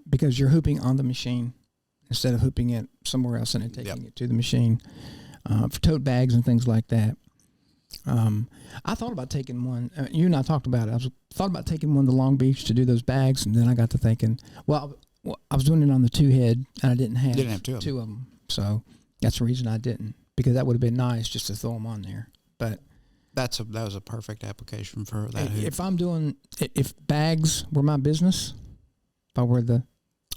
because you're hooping on the machine instead of hooping it somewhere else and then taking it to the machine for tote bags and things like that. I thought about taking one. You and I talked about it. I thought about taking one to Long Beach to do those bags, and then I got to thinking, well, I was doing it on the 2-head, and I didn't have two of them. So that's the reason I didn't, because that would have been nice just to throw them on there. But that was a perfect application for that. If bags were my business, if I were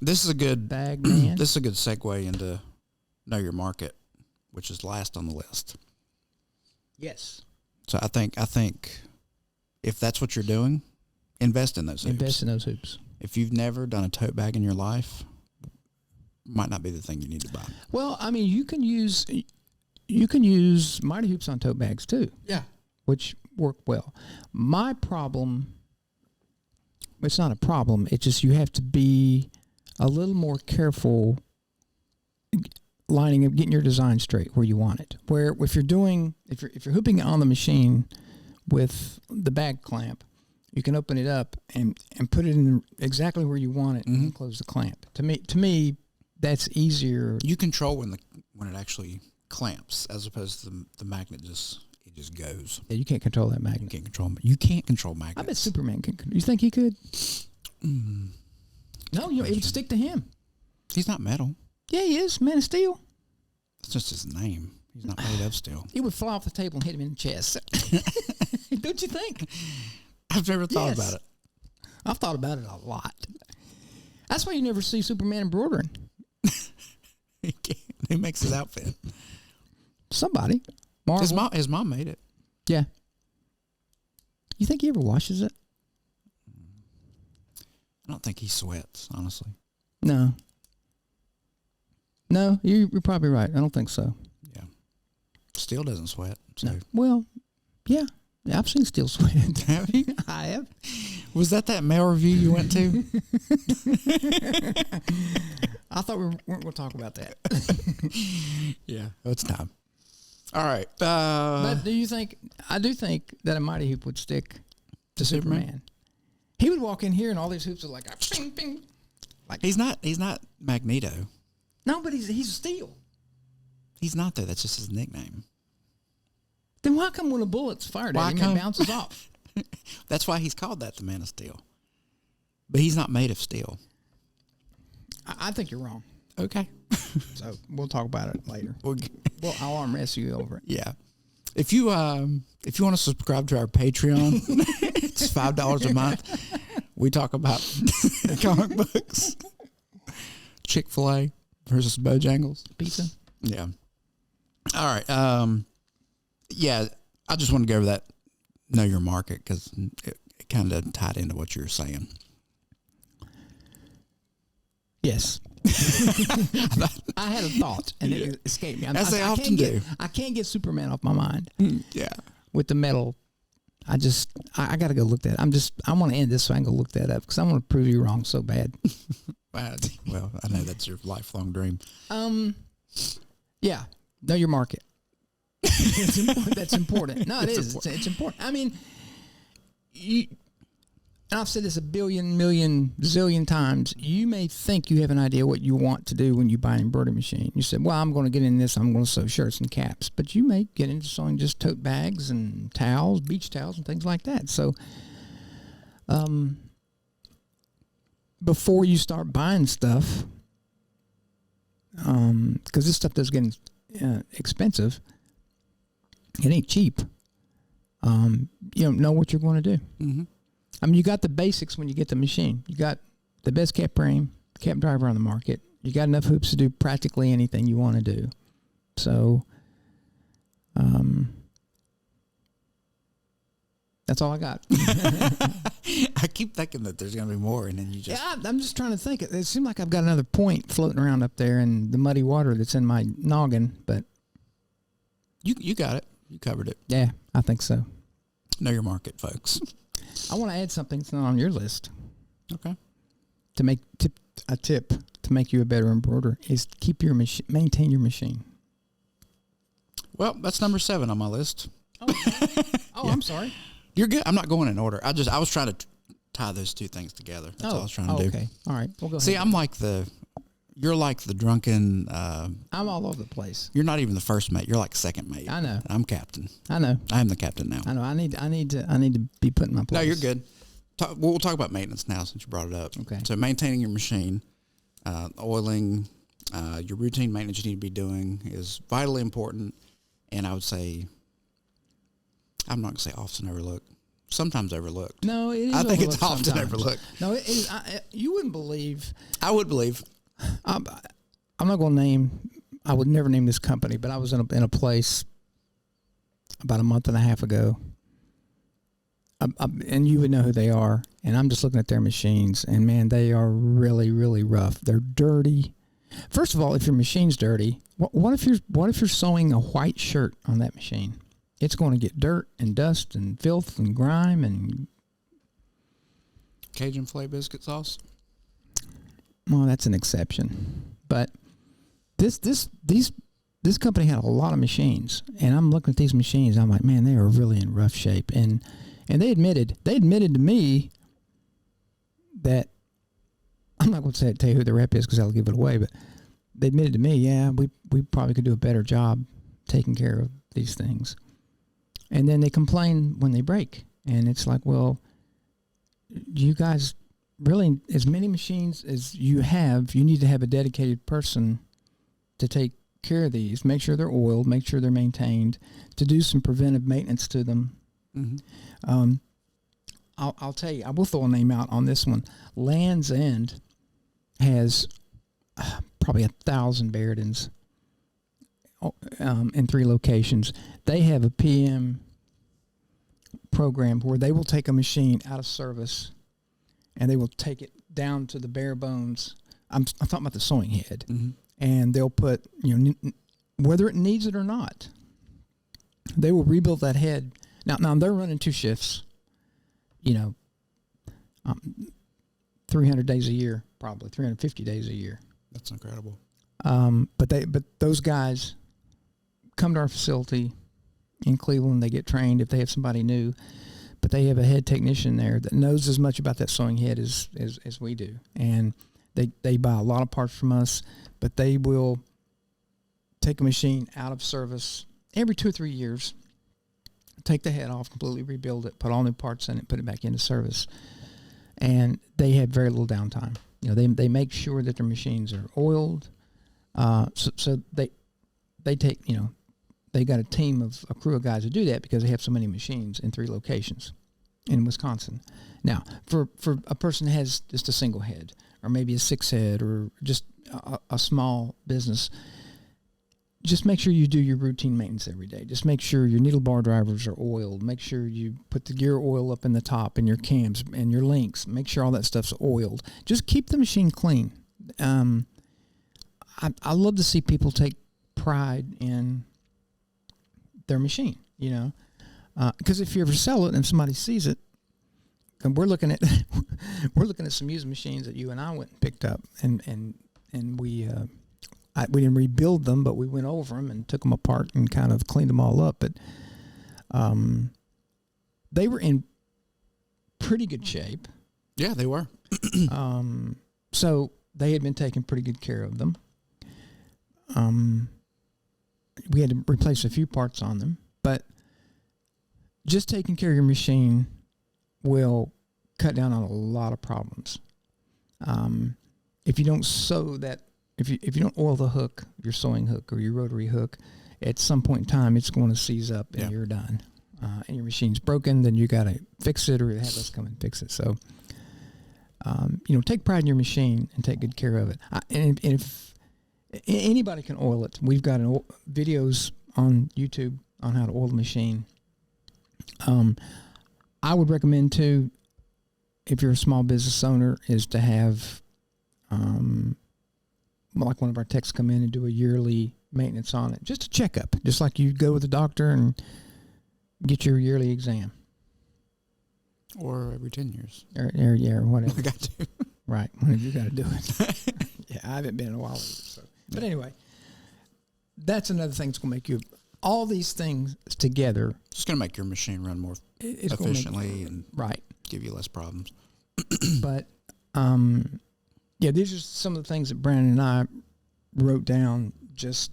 this is a good bag man. This is a good segue into know your market, which is last on the list. Yes. So I think if that's what you're doing, invest in those hoops. Invest in those hoops. If you've never done a tote bag in your life, might not be the thing you need to buy. Well, I mean, you can use Mighty Hoops on tote bags too. Yeah. Which work well. My problem, it's not a problem, it's just you have to be a little more careful lining up, getting your design straight where you want it. Where if you're hooping it on the machine with the bag clamp, you can open it up and put it in exactly where you want it and then close the clamp. To me, that's easier. You control when it actually clamps, as opposed to the magnet just goes. Yeah, you can't control that magnet. You can't control magnets. I bet Superman can. You think he could? No, it would stick to him. He's not metal. Yeah, he is. Man of Steel. That's just his name. He's not made of steel. He would fly off the table and hit him in the chest. Don't you think? I've never thought about it. I've thought about it a lot. That's why you never see Superman embroidering. Who makes his outfit? Somebody. Marvel. His mom made it. Yeah. You think he ever washes it? I don't think he sweats, honestly. No. No, you're probably right. I don't think so. Yeah. Steel doesn't sweat. So. No. Well, yeah. I've seen Steel sweat. Have you? I have. Was that mail review you went to? I thought we weren't going to talk about that. Yeah. It's time. All right. But do you think, I do think that a Mighty Hoop would stick to Superman. He would walk in here and all these hoops are like, ping, ping. Like he's not Magneto. No, but he's Steel. He's not though. That's just his nickname. Then why come when a bullet's fired at him, it bounces off? That's why he's called that the Man of Steel. But he's not made of steel. I think you're wrong. Okay. So we'll talk about it later. I'll arm wrestle you over it. Yeah. If you want to subscribe to our Patreon, it's $5 a month. We talk about comic books. Chick-fil-A versus Bojangles. Pizza. Yeah. All right. Yeah, I just want to go over that know your market because it kind of tied into what you were saying. Yes. I had a thought and it escaped me. As they often do. I can't get Superman off my mind. Yeah. With the metal. I got to go look that. I want to end this so I can go look that up because I want to prove you wrong so bad. Well, I know that's your lifelong dream. Yeah. Know your market. That's important. No, it is. It's important. I mean, and I've said this a billion, million, zillion times. You may think you have an idea what you want to do when you buy an embroidery machine. You said, well, I'm going to get in this. I'm going to sew shirts and caps. But you may get into sewing just tote bags and towels, beach towels and things like that. So before you start buying stuff, because this stuff does get expensive, it ain't cheap. You don't know what you're going to do. Mm-hmm. I mean, you got the basics when you get the machine. You got the best cap frame, cap driver on the market. You got enough hoops to do practically anything you want to do. So, that's all I got. I keep thinking that there's going to be more, and then you just... Yeah, I'm just trying to think. It seems like I've got another point floating around up there in the muddy water that's in my noggin, but... You got it. You covered it. Yeah, I think so. Know your market, folks. I want to add something that's not on your list. Okay. A tip to make you a better embroiderer is keep your maintain your machine. Well, that's number 7 on my list. Oh, Yeah. I'm sorry. You're good. I'm not going in order. I was trying to tie those two things together. That's all I was trying to do. Okay. All right. We'll go See, ahead. You're like the drunken. I'm all over the place. You're not even the first mate. You're like second mate. I know. I'm captain. I know. I am the captain now. I know. I need to be put in my place. No, you're good. We'll talk about maintenance now since you brought it up. Okay. So maintaining your machine, oiling, your routine maintenance you need to be doing is vitally important. And I would say, I'm not going to say often overlooked. Sometimes overlooked. No, it is. I think it's overlooked often sometimes. overlooked. No, it is. You wouldn't believe. I would believe. I'm not going to name. I would never name this company, but I was in a place about a month and a half ago, and you would know who they are. And I'm just looking at their machines, and man, they are really, really rough. They're dirty. First of all, if your machine's dirty, what if you're sewing a white shirt on that machine? It's going to get dirt and dust and filth and grime and Cajun filet biscuit sauce. well, that's an exception. But this company had a lot of machines, and I'm looking at these machines. I'm like, man, they are really in rough shape. And they admitted to me that I'm not going to tell you who the rep is because that'll give it away. But they admitted to me, yeah, we probably could do a better job taking care of these things. And then they complain when they break, and it's like, well, you guys really, as many machines as you have, you need to have a dedicated person to take care of these, make sure they're oiled, make sure they're maintained, to do some preventive maintenance to them. Mm-hmm. I'll tell you, I will throw a name out on this one. Land's End has probably 1,000 Bairdens in 3 locations. They have a PM program where they will take a machine out of service and they will take it down to the bare bones. I'm talking about the sewing head. Mm-hmm. And they'll put, whether it needs it or not, they will rebuild that head. Now they're running 2 shifts, 300 days a year, probably 350 days a year. That's incredible. But those guys come to our facility in Cleveland. They get trained if they have somebody new, but they have a head technician there that knows as much about that sewing head as we do. And they buy a lot of parts from us, but they will take a machine out of service every 2 or 3 years, take the head off, completely rebuild it, put all new parts in it, put it back into service. And they have very little downtime. They make sure that their machines are oiled. So they take, they got a crew of guys who do that because they have so many machines in 3 locations in Wisconsin. Now, for a person that has just a single head or maybe a 6 head or just a small business, just make sure you do your routine maintenance every day. Just make sure your needle bar drivers are oiled. Make sure you put the gear oil up in the top and your cams and your links. Make sure all that stuff's oiled. Just keep the machine clean. I love to see people take pride in their machine, because if you ever sell it and somebody sees it, and we're looking at some used machines that you and I went and picked up, and we didn't rebuild them, but we went over them and took them apart and kind of cleaned them all up. But they were in pretty good shape. Yeah, they were. So they had been taking pretty good care of them. We had to replace a few parts on them, but just taking care of your machine will cut down on a lot of problems. If you don't sew that, if you don't oil the hook, your sewing hook or your rotary hook, at some point in time it's going to seize up and you're done. And your machine's broken, then you got to fix it or have us come and fix it. So, take pride in your machine and take good care of it. And if anybody can oil it, we've got videos on YouTube on how to oil the machine. I would recommend too, if you're a small business owner, is to have like one of our techs come in and do a yearly maintenance on it, just a checkup, just like you go with the doctor and get your yearly exam. Or every 10 years. Or whatever. I got to. Right, whenever you got to do it. Yeah, I haven't been in a while either. So, but anyway, that's another thing that's going to make you. All these things together. It's going to make your machine run more efficiently and right. give you less problems. But yeah, these are some of the things that Brandon and I wrote down. Just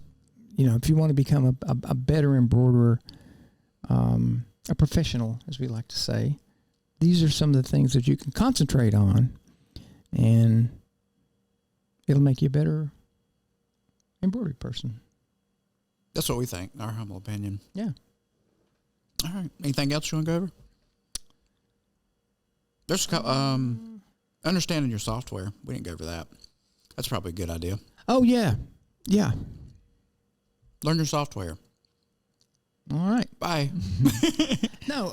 if you want to become a better embroiderer, a professional, as we like to say, these are some of the things that you can concentrate on, and it'll make you a better embroidery person. That's what we think, our humble opinion. Yeah. All right. Anything else you want to go over? There's understanding your software. We didn't go over that. That's probably a good idea. Oh, yeah. Yeah. Learn your software. All right. Bye. No,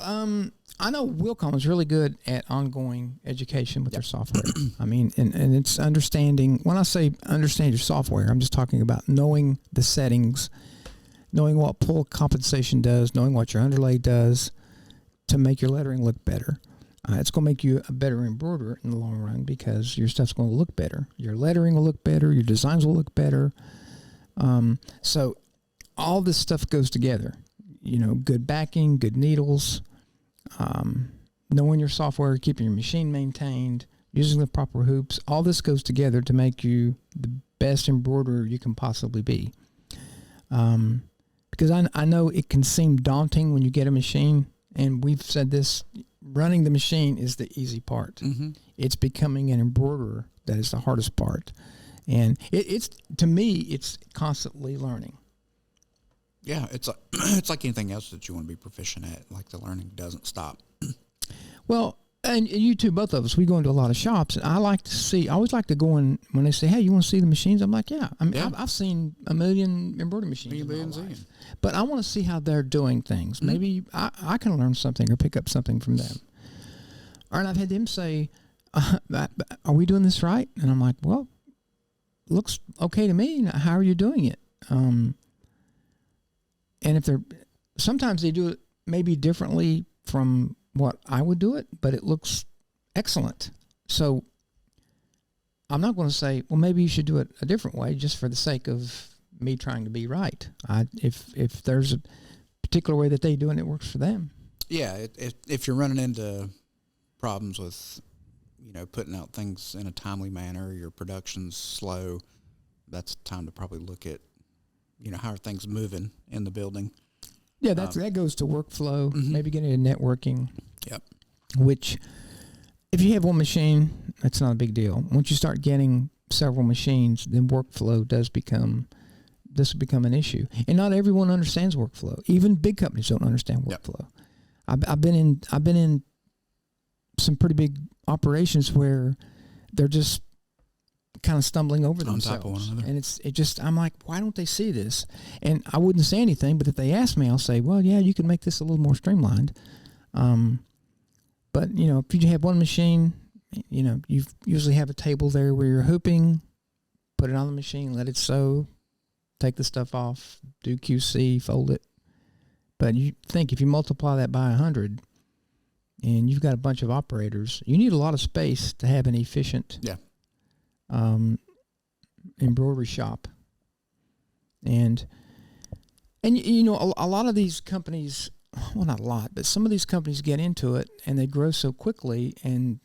I know Wilcom is really good at ongoing education with their software. I mean, and it's understanding. When I say understand your software, I'm just talking about knowing the settings, knowing what pull compensation does, knowing what your underlay does to make your lettering look better. It's going to make you a better embroiderer in the long run because your stuff's going to look better. Your lettering will look better. Your designs will look better. So all this stuff goes together. Good backing, good needles, knowing your software, keeping your machine maintained, using the proper hoops. All this goes together to make you the best embroiderer you can possibly be. Because I know it can seem daunting when you get a machine, and we've said this, running the machine is the easy part. Mm-hmm. It's becoming an embroiderer that is the hardest part. And it's to me, it's constantly learning. Yeah, it's like anything else that you want to be proficient at. Like the learning doesn't stop. Well, and you two, both of us, we go into a lot of shops, and I always like to go in when they say, "Hey, you want to see the machines?" I'm like, "Yeah." I mean, I've seen a million embroidery machines in my life, but I want to see how they're doing things. Mm-hmm. Maybe I can learn something or pick up something from them. Or I've had them say, "Are we doing this right?" And I'm like, "Well, looks okay to me. How are you doing it?" And sometimes they do it maybe differently from what I would do it, but it looks excellent. So I'm not going to say, well, maybe you should do it a different way just for the sake of me trying to be right. If there's a particular way that they do it and it works for them. Yeah, if you're running into problems with, putting out things in a timely manner, your production's slow, that's time to probably look at, how are things moving in the building. Yeah, that goes to workflow, mm-hmm. Maybe getting into networking. Yep. Which, if you have one machine, that's not a big deal. Once you start getting several machines, then workflow will become an issue. And not everyone understands workflow. Even big companies don't understand workflow. Yep. I've been in some pretty big operations where they're just kind of stumbling over themselves. On top of one another. I'm like, why don't they see this? And I wouldn't say anything, but if they ask me, I'll say, well, yeah, you can make this a little more streamlined. But, if you have one machine, you usually have a table there where you're hooping, put it on the machine, let it sew, take the stuff off, do QC, fold it. But you think if you multiply that by 100 and you've got a bunch of operators, you need a lot of space to have an efficient embroidery shop. And a lot of these companies, well, not a lot, but some of these companies get into it and they grow so quickly, and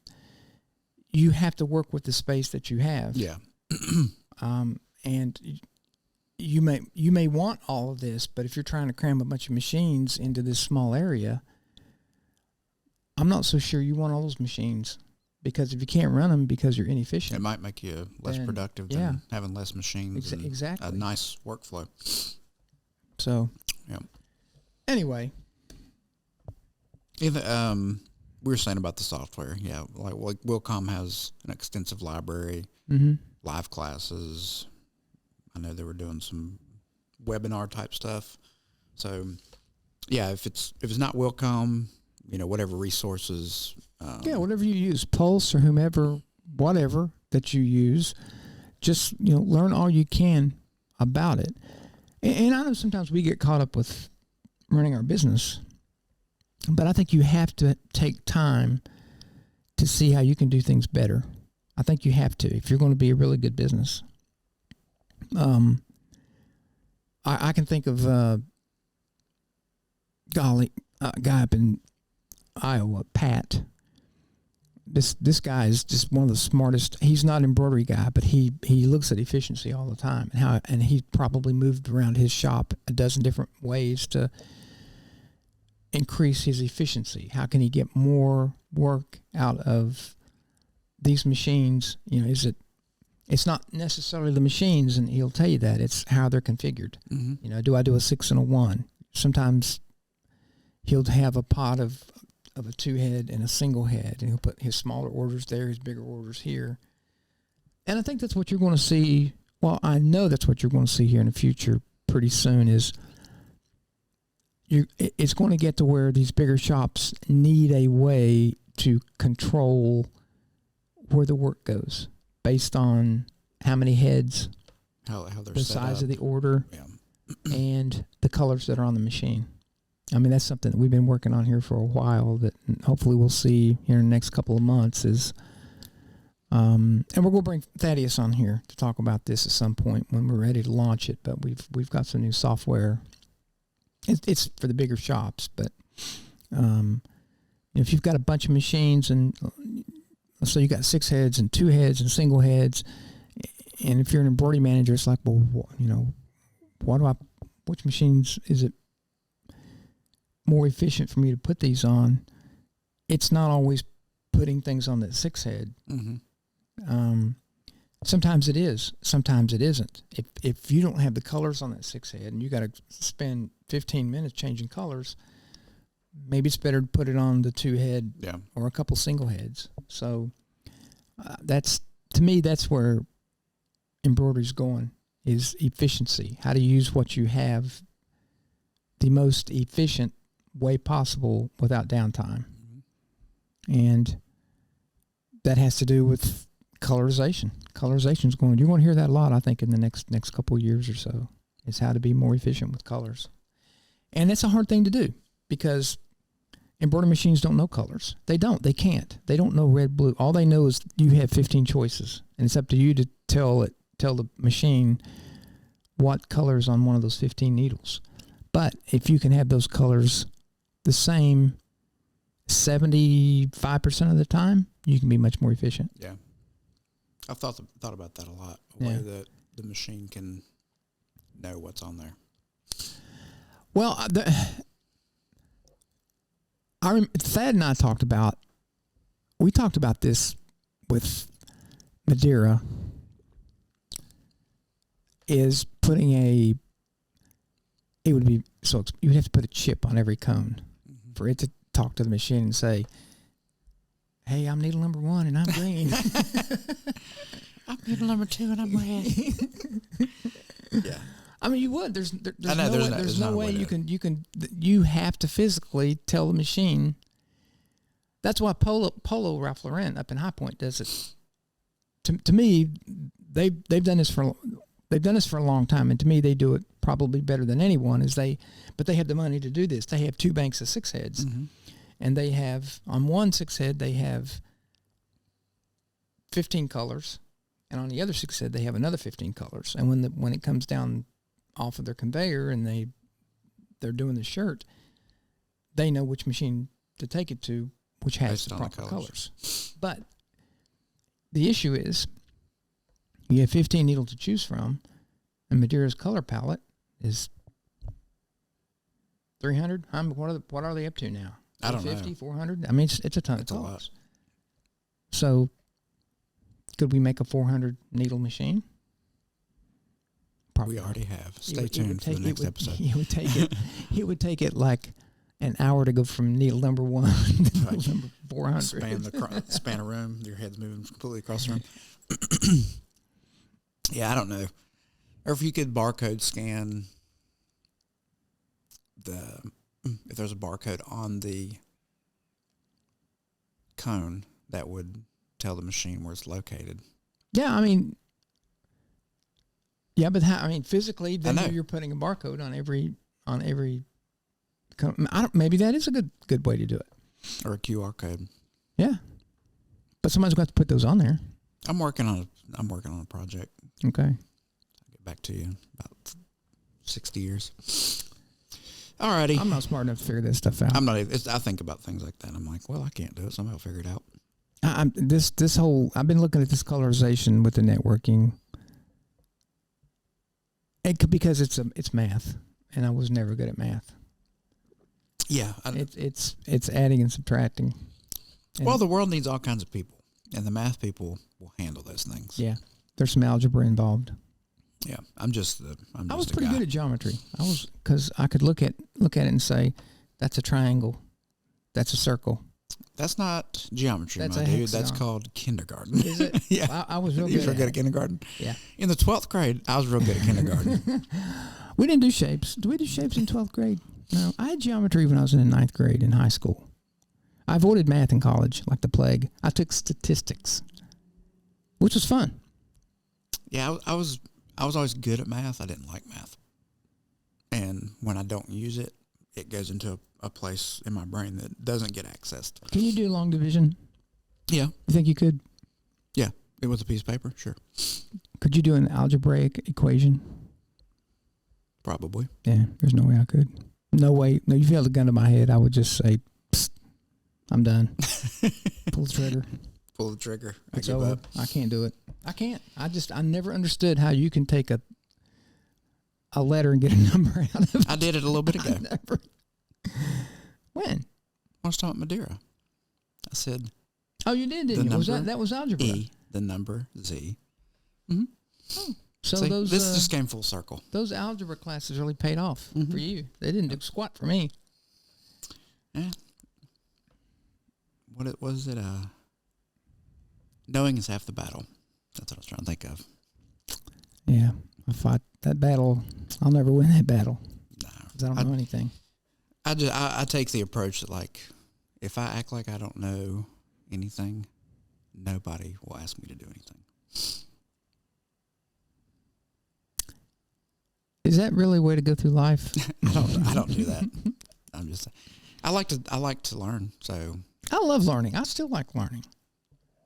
you have to work with the space that you have. Yeah. And you may want all of this, but if you're trying to cram a bunch of machines into this small area, I'm not so sure you want all those machines, because if you can't run them because you're inefficient, it might make you less productive than having less machines. Exactly. A nice workflow. So, yeah. Anyway, we were saying about the software. Yeah, like Wilcom has an extensive library, mm-hmm. live classes. I know they were doing some webinar type stuff. So, yeah, if it's not Wilcom, whatever resources. Whatever you use, Pulse or whomever, whatever that you use, just learn all you can about it. And I know sometimes we get caught up with running our business, But I think you have to take time to see how you can do things better. I think you have to if you're going to be a really good business. I can think of a guy up in Iowa, Pat. This guy is just one of the smartest. He's not an embroidery guy, but he looks at efficiency all the time, and he probably moved around his shop a dozen different ways to increase his efficiency. How can he get more work out of these machines? You know, it's not necessarily the machines, and he'll tell you that. It's how they're configured. Mm-hmm. You know, do I do a 6 and a 1? Sometimes he'll have a pot of a 2-head and a single head, and he'll put his smaller orders there, his bigger orders here. And I think that's what you're going to see. Well, I know that's what you're going to see here in the future pretty soon is it's going to get to where these bigger shops need a way to control where the work goes based on how many heads, how they're the set size up. of the order, Yeah. and the colors that are on the machine. I mean, that's something that we've been working on here for a while that hopefully we'll see here in the next couple of months is, and we're going to bring Thaddeus on here to talk about this at some point when we're ready to launch it, but we've got some new software. It's for the bigger shops, but if you've got a bunch of machines and so you got 6 heads and 2 heads and single heads, and if you're an embroidery manager, it's like, well, you know, which machines is it more efficient for me to put these on? It's not always putting things on that 6 head. Mm-hmm. Sometimes it is, sometimes it isn't. If you don't have the colors on that 6 head and you got to spend 15 minutes changing colors, maybe it's better to put it on the 2 head or a couple single heads. So to me, that's where embroidery's going, is efficiency. How to use what you have the most efficient way possible without downtime. Mm-hmm. And that has to do with colorization. Colorization's going. You're going to hear that a lot, I think, in the next couple of years or so. Is how to be more efficient with colors, and it's a hard thing to do because embroidery machines don't know colors. They don't. They can't. They don't know red, blue. All they know is you have 15 choices, and it's up to you to tell the machine what colors on one of those 15 needles. But if you can have those colors the same 75% of the time, you can be much more efficient. Yeah. I've thought about that a lot. A way that the machine can know what's on there. Well, Thad and I talked about this with Madeira, is putting you would have to put a chip on every cone for it to talk to the machine and say, hey, I'm needle number 1 and I'm green. I'm needle number 2 and I'm red. Yeah. I mean, you would. There's no way you have to physically tell the machine. That's why Polo Ralph Lauren up in High Point does it. To me, they've done this for a long time, and to me, they do it probably better than anyone. But they have the money to do this. They have 2 banks of 6 heads, and they have on one 6 head they have 15 colors, and on the other 6 head they have another 15 colors. And when it comes down off of their conveyor and they're doing the shirt, they know which machine to take it to, which has based the on proper the colors. But the issue is you have 15 needles to choose from, and Madeira's color palette is 300. What are they up to now? I don't know. 50, 400? I mean, it's a ton of It's a colors. lot. So could we make a 400 needle machine? Probably. We already have. Stay tuned for the next episode. It would take it like an hour to go from needle number 1 to needle number 400. Span a room. Your head's moving completely across the room. Yeah, I don't know. Or if you could barcode scan if there's a barcode on the cone, that would tell the machine where it's located. Yeah, I mean, physically, then you're putting a barcode on every maybe that is a good way to do it. Or a QR code. Yeah. But somebody's got to put those on there. I'm working on a project. Okay. I'll get back to you in about 60 years. Alrighty. I'm not smart enough to figure this stuff out. I'm not. I think about things like that. I'm like, well, I can't do it. Somebody will figure it out. I've been looking at this colorization with the networking. Because it's math, and I was never good at math. Yeah. It's adding and subtracting. And well, the world needs all kinds of people, and the math people will handle those things. Yeah. There's some algebra involved. Yeah. I was pretty good at geometry. Because I could look at it and say, that's a triangle. That's a circle. That's not geometry, That's my a dude. hexagon. That's called kindergarten. Is it? Yeah. Well, I was real You good were at good it. at kindergarten? Yeah. In the 12th grade, I was real good at kindergarten. We didn't do shapes. Did we do shapes in 12th grade? No. I had geometry when I was in the 9th grade in high school. I avoided math in college like the plague. I took statistics, which was fun. Yeah, I was always good at math. I didn't like math. And when I don't use it, it goes into a place in my brain that doesn't get accessed. Can you do long division? Yeah. You think you could? Yeah. It was a piece of paper, sure. Could you do an algebraic equation? Probably. Yeah, there's no way I could. No way. No, you held a gun to my head, I would just say, psst, I'm done. Pull the trigger. Pull the trigger. It's I give over. up. I can't do it. I can't. I never understood how you can take a letter and get a number out of it. I did it a little bit ago. When? I was talking Madeira. I said Oh, you did, didn't The you? number That was algebra. E, the number Z. Mm-hmm. Oh, so See, those this just came full circle. those algebra classes really paid off Mhm. for you. They didn't do squat for me. Yeah. What was it? Knowing is half the battle. That's what I was trying to think of. Yeah, I fought that battle. I'll never win that battle No. 'cause I don't know anything. I take the approach that, like, if I act like I don't know anything, nobody will ask me to do anything. Is that really a way to go through life? I don't do that. I'm just I like to learn. So I love learning. I still like learning.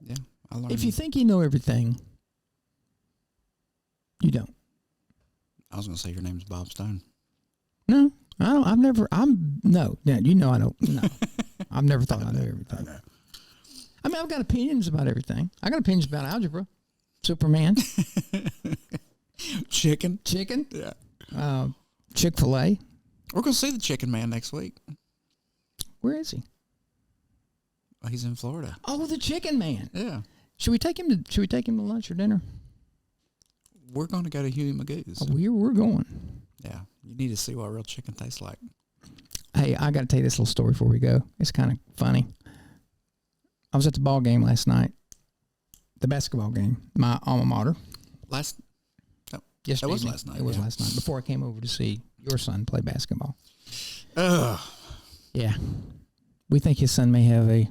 yeah, I learn. If you think you know everything, you don't. I was going to say your name's Bob Stone. No, I don't. I've never. No. You know I don't. No, I've never thought I knew everything. I mean, I've got opinions about everything. I got opinions about algebra, Superman, Chicken. Yeah, Chick-fil-A. We're going to see the Chicken Man next week. Where is he? Oh, he's in Florida. Oh, the Chicken Man. Yeah. Should we take him to lunch or dinner? We're going to go to Huey Magoo's. Oh, we're going. Yeah. You need to see what real chicken tastes like. Hey, I got to tell you this little story before we go. It's kind of funny. I was at the ball game last night, the basketball game, my alma mater. Yes, it was last night. It was last night before I came over to see your son play basketball. Ugh. Yeah, we think his son may have a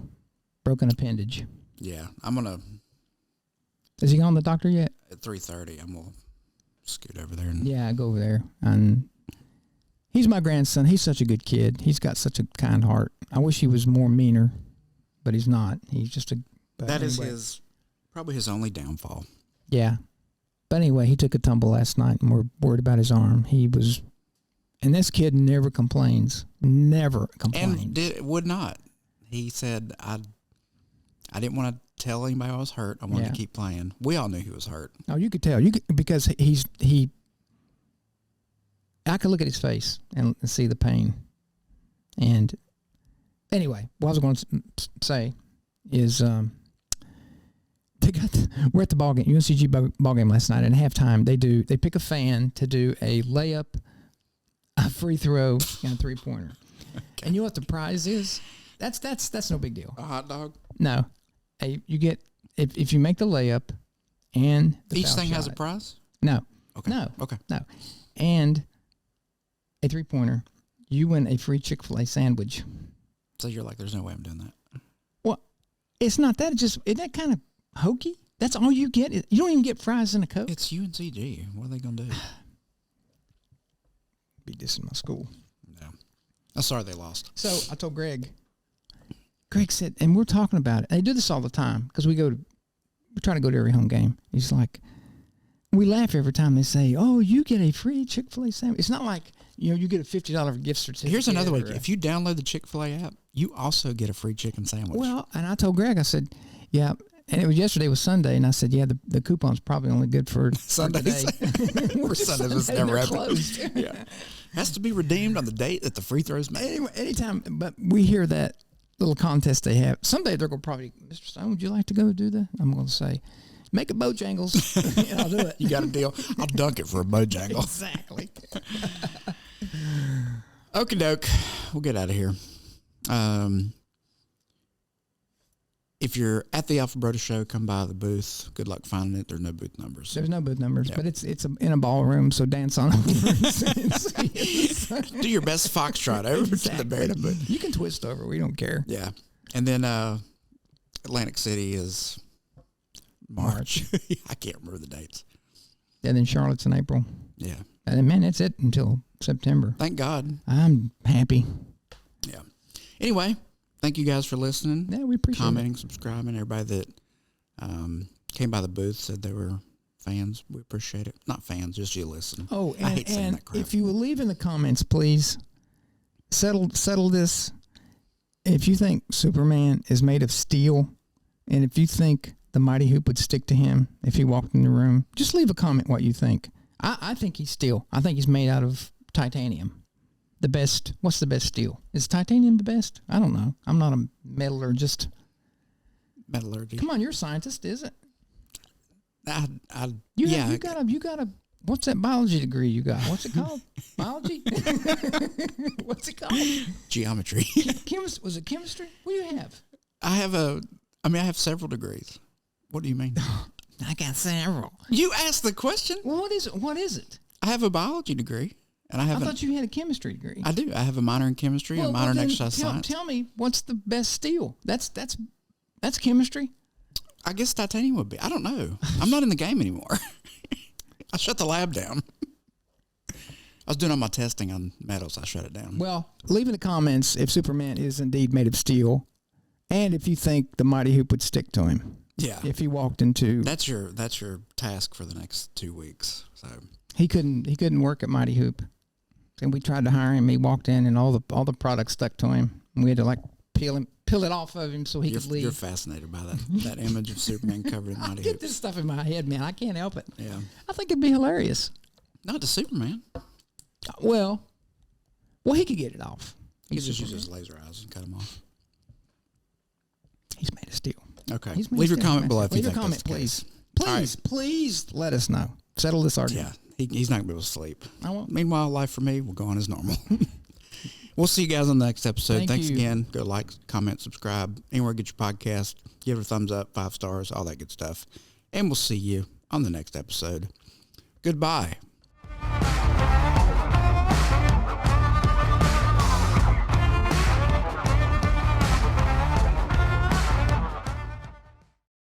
broken appendage. Yeah, I'm gonna. Has he gone to the doctor yet? At 3:30, I'm gonna scoot over there. And Yeah, I go over there, and he's my grandson. He's such a good kid. He's got such a kind heart. I wish he was more meaner, but he's not. He's just a. That is probably his only downfall. Yeah. But anyway, he took a tumble last night, and we're worried about his arm. And this kid never complains. Never complains. And would not. He said, I didn't want to tell anybody I was hurt. I wanted to keep playing. We all knew he was hurt. Oh, you could tell. Because I could look at his face and see the pain. And anyway, what I was going to say is we're at the ball game, UNCG ball game last night, and at halftime they pick a fan to do a layup, a free throw, and a 3-pointer. Okay. And you know what the prize is? That's no big deal. A hot dog? No. You get if you make the layup and the each thing shot, has a prize? No. Okay. No. Okay. No. And a 3-pointer, you win a free Chick-fil-A sandwich. So you're like, there's no way I'm doing that. Well, it's not that. Isn't that kind of hokey? That's all you get. You don't even get fries and a Coke. It's UNCG. What are they going to do? Be dissing my school. No. I'm sorry they lost. So I told Greg. Greg said, and we're talking about it. They do this all the time because we try to go to every home game. He's like, we laugh every time they say, "Oh, you get a free Chick-fil-A sandwich." It's not like you get a $50 gift certificate. Here's another way: if you download the Chick-fil-A app, you also get a free chicken sandwich. Well, and I told Greg, I said, "Yeah." And it was yesterday was Sunday, and I said, "Yeah, the coupon's probably only good for Sundays. For Sundays, was never closed." Yeah, has to be redeemed on the date that the free throws made. Anyway, anytime, but we hear that little contest they have. Someday they're going to probably, Mr. Stone, would you like to go do that? I'm going to say, make a Bojangles, and I'll do it. You got a deal? I'll dunk it for a Bojangle. Exactly. Okie doke. We'll get out of here. If you're at the Alpha Broda show, come by the booth. Good luck finding it. There are no booth numbers. There's no booth numbers, but it's in a ballroom, so dance on over. Do your best foxtrot over to the Barrett booth. You can twist over. We don't care. Yeah. And then Atlantic City is March. I can't remember the dates. And then Charlotte's in April. Yeah. And then, man, that's it until September. Thank God. I'm happy. Yeah. Anyway, thank you guys for listening. Yeah, we appreciate commenting, subscribing. Everybody that came by the booth said they were fans. We appreciate it. Not fans, just you listening. Oh, I hate saying that crap. If you will leave in the comments, please settle this. If you think Superman is made of steel, and if you think the Mighty Hoop would stick to him if he walked in the room, just leave a comment what you think. I think he's steel. I think he's made out of titanium. The best. What's the best steel? Is titanium the best? I don't know. I'm not a metallurgist. Metallurgy. Come on, you're a scientist, is it? You got a. What's that biology degree you got? What's it called? Biology? What's it called? Geometry. Was it chemistry? What do you have? I have several degrees. What do you mean? I got several. You asked the question. Well, what is it? What is it? I have a biology degree, and I thought you had a chemistry degree. I do. I have a minor in chemistry, a minor in exercise science. Tell me, what's the best steel? That's chemistry. I guess titanium would be. I don't know. I'm not in the game anymore. I shut the lab down. I was doing all my testing on metals. I shut it down. Well, leave in the comments if Superman is indeed made of steel, and if you think the Mighty Hoop would stick to him. Yeah. If he walked into that's your task for the next 2 weeks. So he couldn't work at Mighty Hoop, and we tried to hire him. He walked in, and all the products stuck to him, and we had to like peel it off of him so he could leave. You're fascinated by that image of Superman covered in Mighty Hoop. I get this stuff in my head, man. I can't help it. Yeah. I think it'd be hilarious. Not to Superman. Well, he could get it off. He could just use his laser eyes and cut them off. He's made of steel. Okay. Leave your comment below. Leave your comment, please. Please let us know. Settle this argument. Yeah. He's not going to be able to sleep. I won't. Meanwhile, life for me will go on as normal. We'll see you guys on the next episode. Thanks again. Go like, comment, subscribe. Anywhere get your podcast. Give it a thumbs up, 5 stars, all that good stuff. And we'll see you on the next episode. Goodbye.